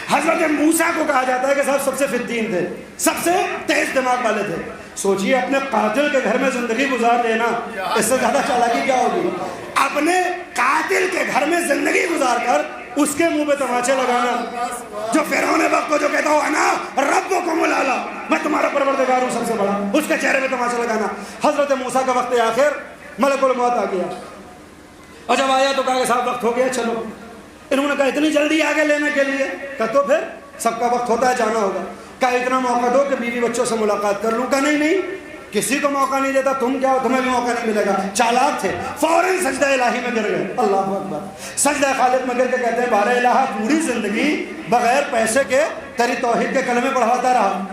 S3: حضرت موسیٰ کو کہا جاتا ہے کہ صاحب سب سے فتین تھے، سب سے تیز دماغ والے تھے. سوچئے اپنے قاتل کے گھر میں زندگی گزار لینا، اس سے زیادہ چالاکی کیا ہوگی؟ اپنے قاتل کے گھر میں زندگی گزار کر اس کے منہ پہ تماچے لگانا، جو فرعون وقت کو جو کہتا ہو انا ربکم الاعلی، میں تمہارا پروردگار ہوں سب سے بڑا، اس کے چہرے پہ تماچا لگانا۔ حضرت موسیٰ کا وقت آخر ملک الموت آ گیا، اور جب آیا تو کہا کہ صاحب وقت ہو گیا چلو۔ انہوں نے کہا اتنی جلدی آگے لینے کے لیے؟ کہا تو پھر سب کا وقت ہوتا ہے، جانا ہوگا۔ کہا اتنا موقع دو کہ بیوی بچوں سے ملاقات کر لوں۔ کہا نہیں، کسی کو موقع نہیں دیتا، تم کیا ہو، تمہیں بھی موقع نہیں ملے گا۔ چالاک تھے، فوراً سجدہ الہی میں گر گئے۔ اللہ اکبر، سجدہ خالق میں گر کے کہتے ہیں بارہ الہ پوری زندگی بغیر پیسے کے تیری توحید کے کلمے پڑھاتا رہا،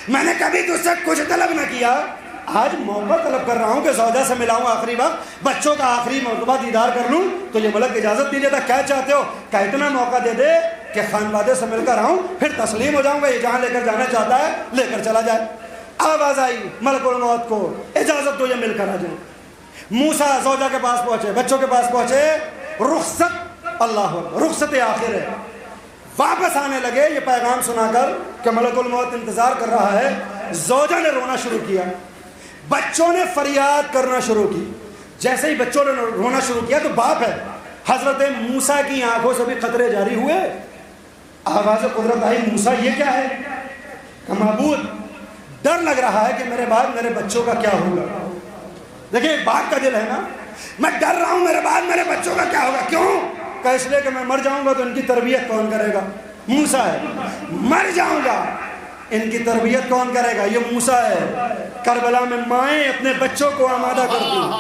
S3: میں نے کبھی تجھ سے کچھ طلب نہ کیا، آج موقع طلب کر رہا ہوں کہ زوجہ سے ملاؤں آخری وقت، بچوں کا آخری مرتبہ دیدار کر لوں، تو یہ ملک اجازت نہیں دیتا، کیا چاہتے ہو؟ کہ اتنا موقع دے دے کہ خانوادے سے مل کر آؤں، پھر تسلیم ہو جاؤں گا، یہ جہاں لے کر جانا چاہتا ہے لے کر چلا جائے۔ آواز آئی ملک الموت کو، اجازت دو یہ مل کر آ جائیں۔ موسیٰ زوجہ کے پاس پہنچے، بچوں کے پاس پہنچے، رخصت، اللہ رخصت آخر ہے، واپس آنے لگے یہ پیغام سنا کر کہ ملک الموت انتظار کر رہا ہے۔ زوجہ نے رونا شروع کیا، بچوں نے فریاد کرنا شروع کی۔ جیسے ہی بچوں نے رونا شروع کیا تو باپ ہے، حضرت موسیٰ کی آنکھوں سے بھی قطرے جاری ہوئے۔ آواز قدرت آئی، موسیٰ یہ کیا ہے؟ کہ معبود ڈر لگ رہا ہے کہ میرے بعد میرے بچوں کا کیا ہوگا۔ دیکھیں ایک باپ کا دل ہے نا، میں ڈر رہا ہوں میرے بعد میرے بچوں کا کیا ہوگا۔ کیوں؟ کہ اس لیے کہ میں مر جاؤں گا تو ان کی تربیت کون کرے گا؟ موسیٰ ہے۔ مر جاؤں گا، ان کی تربیت کون کرے گا؟ یہ موسیٰ ہے۔ کربلا میں مائیں اپنے بچوں کو آمادہ کرتی،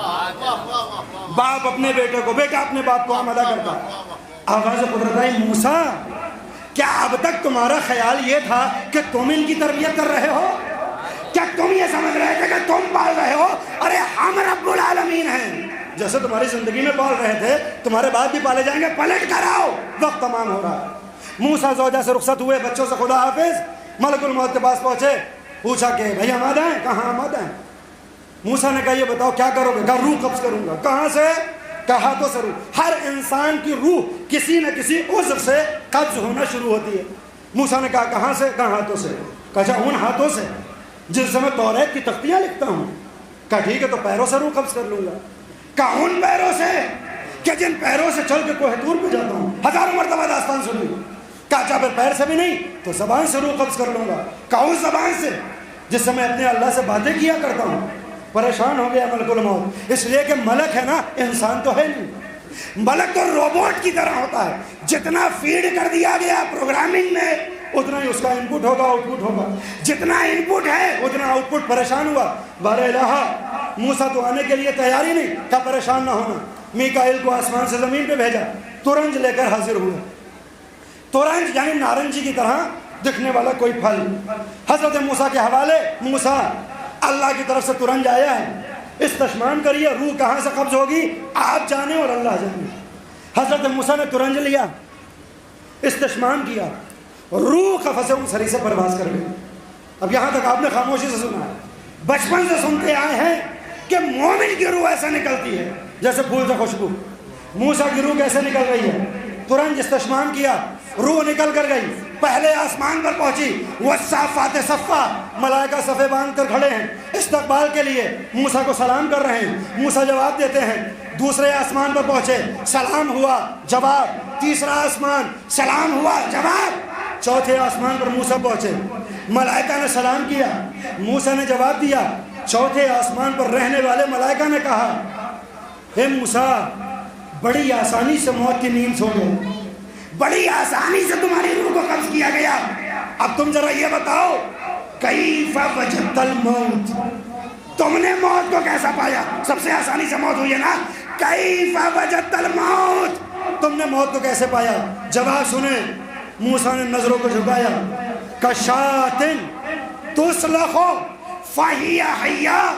S3: باپ اپنے بیٹے کو، بیٹا اپنے باپ کو آمادہ کرتا۔ آواز قدرت آئی، موسیٰ کیا اب تک تمہارا خیال یہ تھا کہ تم ان کی تربیت کر رہے ہو؟ کیا تم یہ سمجھ رہے تھے کہ تم پال رہے ہو؟ ارے ہم رب العالمین ہیں، جیسے تمہاری زندگی میں پال رہے تھے تمہارے بعد بھی پالے جائیں گے، پلٹ کر آؤ، وقت تمام ہو رہا ہے۔ موسیٰ زوجہ سے رخصت ہوئے، بچوں سے خدا حافظ، ملک الموت کے پاس پہنچے، پوچھا کہ بھائی آمادہ ہیں؟ کہاں آمادہ ہیں؟ موسیٰ نے کہا یہ بتاؤ کیا کرو گے؟ کہا روح قبض کروں گا۔ کہاں سے؟ کہا ہاتھوں سے۔ روح، ہر انسان کی روح کسی نہ کسی عضو سے قبض ہونا شروع ہوتی ہے۔ موسیٰ نے کہا کہاں سے؟ کہا ہاتھوں سے۔ کہا ان ہاتھوں سے جن سے میں توریت کی تختیاں لکھتا ہوں۔ کہا ٹھیک ہے تو پیروں سے روح قبض کر لوں گا۔ کہا ان پیروں سے کہ جن پیروں سے چل کے کوہ طور پہ جاتا ہوں، ہزاروں مرتبہ داستان سن لی۔ کہا اچھا پھر پیر سے بھی نہیں تو زبان سے روح قبض کر لوں گا۔ کہا اس زبان سے جس سے میں اپنے اللہ سے باتیں کیا کرتا ہوں۔ پریشان ہو گیا ملک الموت، اس لیے کہ ملک ہے نا، انسان تو ہے نہیں، ملک تو روبوٹ کی طرح ہوتا ہے، جتنا فیڈ کر دیا گیا پروگرامنگ میں اتنا ہی اس کا انپٹ ہوگا آؤٹ پٹ ہوگا، جتنا انپٹ ہے اتنا آؤٹ پٹ۔ پریشان ہوا، بارہ الہ موسیٰ تو آنے کے لیے تیاری نہیں، کہا پریشان نہ ہونا۔ میکائیل کو آسمان سے زمین پہ بھیجا، ترنج لے کر حاضر ہوئے۔ ترنج یعنی نارنجی کی طرح دکھنے والا کوئی پھل، حضرت موسیٰ کے حوالے۔ موسیٰ اللہ کی طرف سے ترنج آیا ہے، استشمان کریے، روح کہاں سے قبض ہوگی آپ جانے اور اللہ جانے۔ حضرت موسیٰ نے ترنج لیا، استشمان کیا، روح قفس انصری سے پرواز کر گئی۔ اب یہاں تک آپ نے خاموشی سے سنا ہے، بچپن سے سنتے آئے ہیں کہ مومن کی روح ایسے نکلتی ہے جیسے پھول سے خوشبو۔ موسیٰ کی روح کیسے نکل رہی ہے؟ ترنج استشمان کیا، روح نکل کر گئی، پہلے آسمان پر پہنچی، والصافات صفا، ملائکہ صفے باندھ کر کھڑے ہیں استقبال کے لیے، موسیٰ کو سلام کر رہے ہیں، موسیٰ جواب دیتے ہیں۔ دوسرے آسمان پر پہنچے، سلام ہوا، جواب۔ تیسرا آسمان، سلام ہوا، جواب۔ چوتھے آسمان پر موسیٰ پہنچے، ملائکہ نے سلام کیا، موسیٰ نے جواب دیا۔ چوتھے آسمان پر رہنے والے ملائکہ نے کہا اے موسیٰ بڑی آسانی سے موت کی نیند سو گئے، بڑی آسانی سے تمہاری روح کو قبض کیا گیا، اب تم ذرا یہ بتاؤ کیف وجدت الموت، تم نے موت کو کیسا پایا؟ سب سے آسانی سے موت ہوئی ہے نا، کیف وجدت الموت، تم نے موت کو کیسے پایا؟ جواب سنیں، موسیٰ نے نظروں کو جھکایا، کشاتن تسلخ فہی حیہ،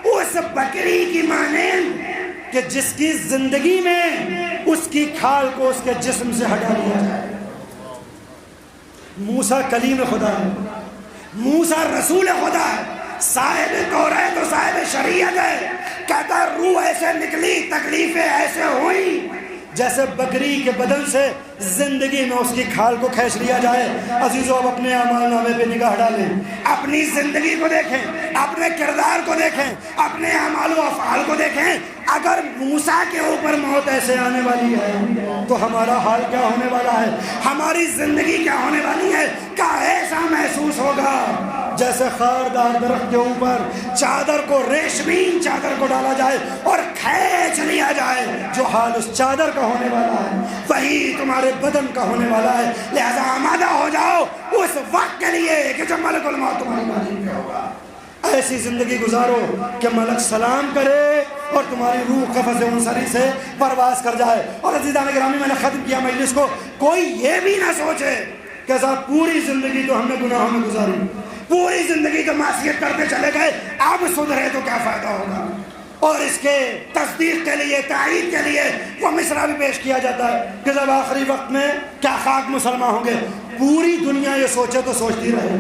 S3: اس بکری کی مانند کہ جس کی زندگی میں اس کی کھال کو اس کے جسم سے ہٹا دیا جائے۔ موسیٰ کلیم خدا ہے، موسیٰ رسول خدا ہے، صاحب توریت و صاحب شریعت ہے، کہتا روح ایسے نکلی، تکلیفیں ایسے ہوئی جیسے بکری کے بدن سے زندگی میں اس کی کھال کو کھینچ لیا جائے۔ عزیزو اب اپنے اعمال نامے پہ نگاہ ڈالیں، اپنی زندگی کو دیکھیں، اپنے کردار کو دیکھیں، اپنے اعمال و افعال کو دیکھیں۔ اگر موسیٰ کے اوپر موت ایسے آنے والی ہے تو ہمارا حال کیا ہونے والا ہے، ہماری زندگی کیا ہونے والی ہے؟ کیا ایسا محسوس ہوگا جیسے خاردار درخت کے اوپر چادر کو، ریشمین چادر کو ڈالا جائے اور کھینچ لیا جائے، جو حال اس چادر کا ہونے والا ہے وہی تمہارے بدن کا ہونے والا ہے۔ لہذا آمادہ ہو جاؤ اس وقت کے لیے کہ جب ملک الموت تمہاری باری پہ ہوگا۔ ایسی زندگی گزارو کہ ملک سلام کرے اور تمہاری روح قفس انصری سے پرواز کر جائے۔ اور عزیزان گرامی، میں نے ختم کیا مجلس کو، کوئی یہ بھی نہ سوچے کہ صاحب پوری زندگی تو ہم نے گناہوں میں گزاری، پوری زندگی تو معصیت کرتے چلے گئے، اب سدھرے تو کیا فائدہ ہوگا۔ اور اس کے تصدیق کے لیے، تائید کے لیے وہ مصرع بھی پیش کیا جاتا ہے کہ جب آخری وقت میں کیا خاک مسلمان ہوں گے۔ پوری دنیا یہ سوچے تو سوچتی رہے،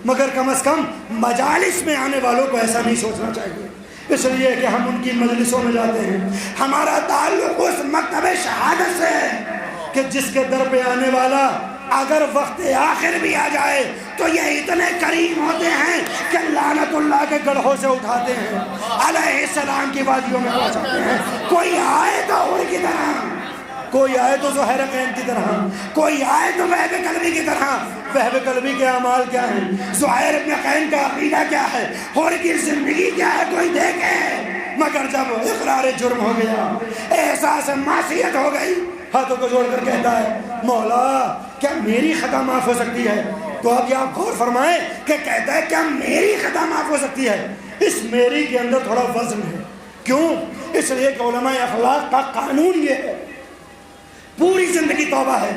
S3: مگر کم از کم مجالس میں آنے والوں کو ایسا نہیں سوچنا چاہیے، اس لیے کہ ہم ان کی مجلسوں میں جاتے ہیں، ہمارا تعلق اس مکتب شہادت سے ہے کہ جس کے در پہ آنے والا اگر وقت آخر بھی آ جائے تو یہ اتنے کریم ہوتے ہیں کہ لعنت اللہ کے گڑھوں سے اٹھاتے ہیں، علیہ السلام کی وادیوں میں پہنچاتے ہیں۔ کوئی آئے تو حور کی طرح، کوئی آئے تو زہیر قین کی طرح، کوئی آئے تو وہب قلبی کی طرح۔ وہب قلبی کے اعمال کیا ہیں، زہیر ابن قین کا عقیدہ کیا ہے، حور کی زندگی کیا ہے، کوئی دیکھے۔ مگر جب اقرار جرم ہو گیا، احساس معصیت ہو گئی، ہاتھوں کو جوڑ کر کہتا ہے مولا کیا میری خطا معاف ہو سکتی ہے؟ تو اب یہ آپ غور فرمائیں کہ کہتا ہے کیا میری خطا معاف ہو سکتی ہے؟ اس میری کے اندر تھوڑا وزن ہے، کیوں؟ اس لیے کہ علماء اخلاق کا قانون یہ ہے، پوری زندگی توبہ ہے،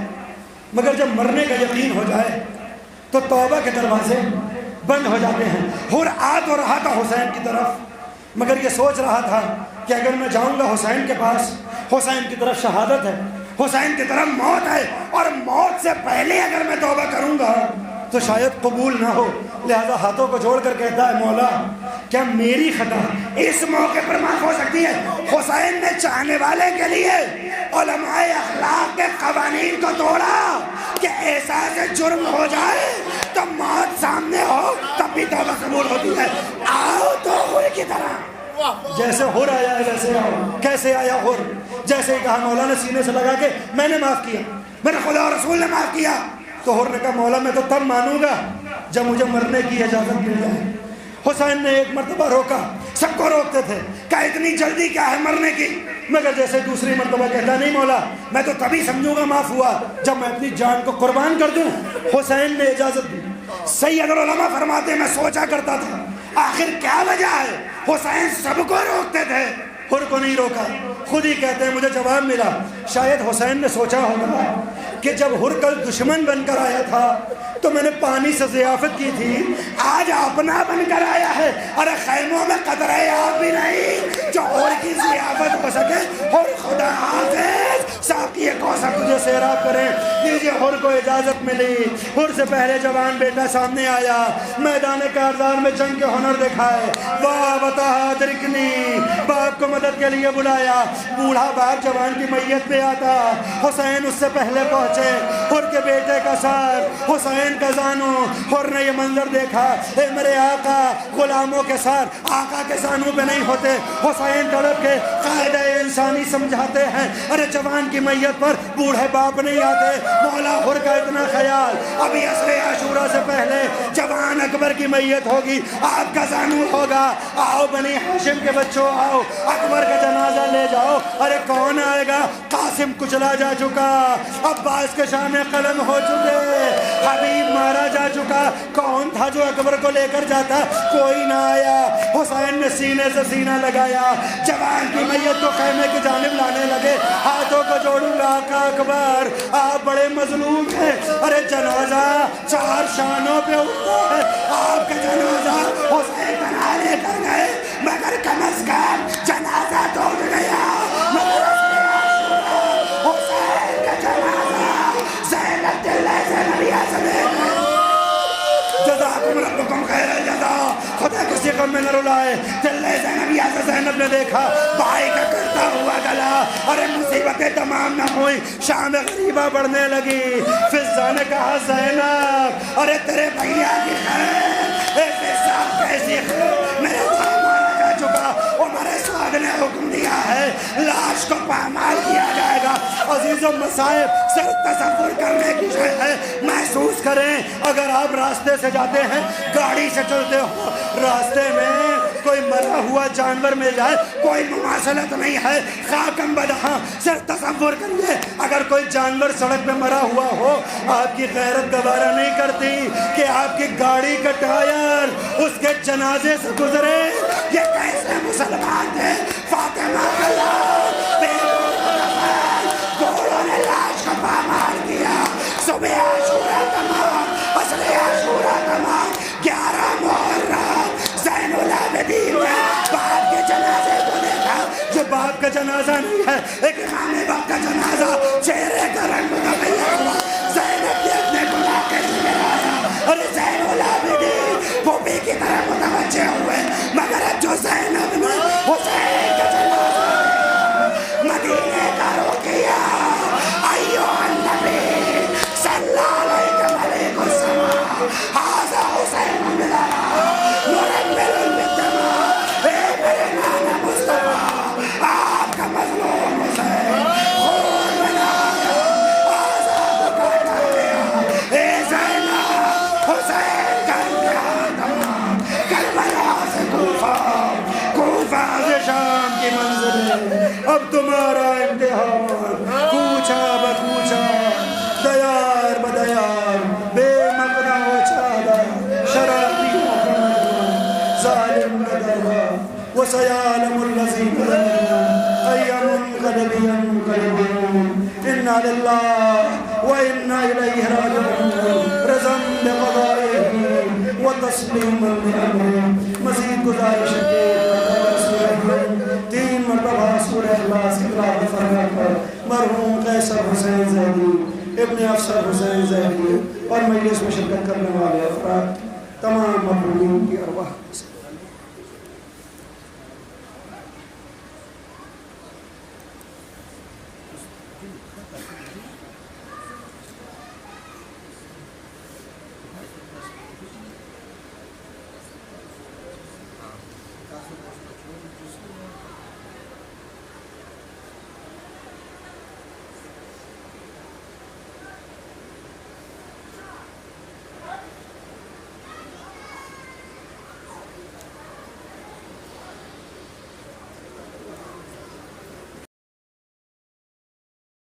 S3: مگر جب مرنے کا یقین ہو جائے تو توبہ کے دروازے بند ہو جاتے ہیں۔ حور آ تو رہا تھا حسین کی طرف، مگر یہ سوچ رہا تھا کہ اگر میں جاؤں گا حسین کے پاس، حسین کی طرف شہادت ہے، حسین کی طرف موت ہے، اور موت سے پہلے اگر میں توبہ کروں گا تو شاید قبول نہ ہو۔ لہذا ہاتھوں کو جوڑ کر کہتا ہے مولا کیا میری خطا اس موقع پر معاف ہو سکتی ہے؟ حسین نے چاہنے والے کے لیے علماء اخلاق کے قوانین کو توڑا کہ احساس جرم ہو جائے تو موت سامنے ہو تب بھی توبہ قبول ہوتی ہے۔ آؤ تو حور کی طرح، جیسے حور آیا ہے ویسے آؤ۔ کیسے آیا حور؟ جیسے ہی کہا مولا نے سینے سے لگا کے میں نے معاف کیا، میرے خدا اور رسول نے معاف کیا، تو حور نے کہا مولا میں تو تب مانوں گا جب مجھے مرنے کی اجازت مل جائے۔ حسین نے ایک مرتبہ روکا، سب کو روکتے تھے، کہا اتنی جلدی کیا ہے مرنے کی؟ مگر جیسے دوسری مرتبہ کہتا نہیں مولا میں تو تبھی سمجھوں گا معاف ہوا جب میں اپنی جان کو قربان کر دوں۔ حسین نے اجازت دی۔ سید العلماء فرماتے میں سوچا کرتا تھا آخر کیا وجہ ہے حسین سب کو روکتے تھے، حور کو نہیں روکا؟ خود ہی کہتے ہیں مجھے جواب ملا، شاید حسین نے سوچا ہوگا کہ جب حور کل دشمن بن کر آیا تھا تو میں نے پانی سے ضیافت کی تھی، آج اپنا بن کر آیا ہے، ارے خیموں میں قطرہ آب بھی نہیں جو حور کی ضیافت ہو سکے۔ حور خدا حافظ، ساقی کوثر تجھے سیراب کریں۔ لیجیے حور کو اجازت ملی، حور سے پہلے جوان بیٹا سامنے آیا، میدان کارزار میں جنگ کے ہنر دکھائے، واہ بتا درکنی، باپ کو مدد کے لیے بلایا، بوڑھا باپ جوان کی میت پہ آتا، حسین اس سے پہلے پہنچے، حور کے بیٹے کا سر، حسین کا زانو۔ حور نے یہ منظر دیکھا، اے میرے آقا غلاموں کے سر آقا کے زانو پہ نہیں ہوتے۔ حسین تڑپ کے قاعدہ انسانی سمجھاتے ہیں، ارے جوان کی میت پر بوڑھے باپ نہیں آتے۔ مولا حور کا اتنا خیال، ابھی عصر عاشورہ سے پہلے جوان اکبر کی میت ہوگی، آپ کا زانو ہوگا، آؤ بنی ہاشم کے بچوں آؤ، اکبر کا جنازہ لے جاؤ۔ ارے کون آئے گا؟ قاسم کچلا جا چکا، عباس کے شان قلم ہو چکے، حبیب مارا جا چکا، کون تھا جو اکبر کو لے کر جاتا؟ کوئی نہ آیا۔ حسین نے سینے سے سینہ لگایا، جوان کی میت کو خیمے کی جانب لانے لگے، ہاتھوں کو جوڑوں گا آقا اکبر آپ بڑے مظلوم ہیں، ارے جنازہ چار شانوں پہ اٹھتا ہے، آپ کا جنازہ حسین بنا لے کر گئے، مگر کم از کم جنازہ تو اٹھ گیا، مگر حسین کا جنازہ زینب دل زینبیہ سمیت جزاکم ربکم خیر الجزا۔ خدا کسی غم میں نہ رلائے، دل زینبیہ سے زینب نے دیکھا بھائی کا کرتا ہوا گلا، ارے مصیبتیں تمام نہ ہوئی، شام غریبہ بڑھنے لگی۔ فضہ نے کہا زینب ارے تیرے بھیا کی خیر، اے فضہ کیسی خیر، میرے بھائی مارا جا چکا، عمر سعد نے حکم دیا ہے لاش کو پامال کیا جائے گا. عزیز و مصائب صرف تصور کرنے کی شے ہے. محسوس کریں اگر آپ راستے سے جاتے ہیں, گاڑی سے چلتے ہو, راستے میں کوئی مرا ہوا جانور مل جائے, کوئی مماثلت نہیں ہے, خاکم بدہاں. صرف تصور کریے اگر کوئی جانور سڑک پہ مرا ہوا ہو, آپ کی غیرت گوارا نہیں کرتی کہ آپ کی گاڑی کا ٹائر اس کے جنازے سے گزرے. یہ کیسے مسلمان تھے؟ فاطمہ کا گھوڑوں نے لاش کا پامال کیا. صبح عاشورہ تمام, اصل عاشورہ تمام, 11 محرم زین العابدین نے باپ کے جنازے کو دیکھا جو باپ کا جنازہ نہیں ہے, ایک امام باپ کا جنازہ. چہرے کا رنگ متغیر ہوا. زینب نے اپنے بلا کے گرایا. ارے زین العابدین پھوپھی کی طرح متوجہ ہوئے, مگر اب جو زینب نے حسین کا جنازہ مدینے کا روکیا. ایوہ النبی صلی علیہ ملک السماء حاضر حسین ملا مرمل بالدماء. اے میرے نانا مصطفیٰ, آپ کا مظلوم حسین خون بنایا, آزاد کاٹا گیا. اے زینب حسین کا امتحان تمام. کربلا سے کوفہ, کوفہ سے شام کی منزل, اب تمہارا امتحان. کوچا بکوچا, دیار بدیار, بے مقدم و چادر, شرابی ظالم قدرها وسيعلم الذين ظلموا أي منقلب ينقلبون. إنا لله وإنا إليه راجعون. رضا بقضائه وتسليما بأمره. مزید گزارش ہے کہ 3 مرتبہ سورہ اخلاص کی تلاوت فرما کر مرحوم قیصر حسین زیدی, ابن افسر حسین زیدی اور مجلس میں شرکت کرنے والے افراد تمام مقبولین کی ارواح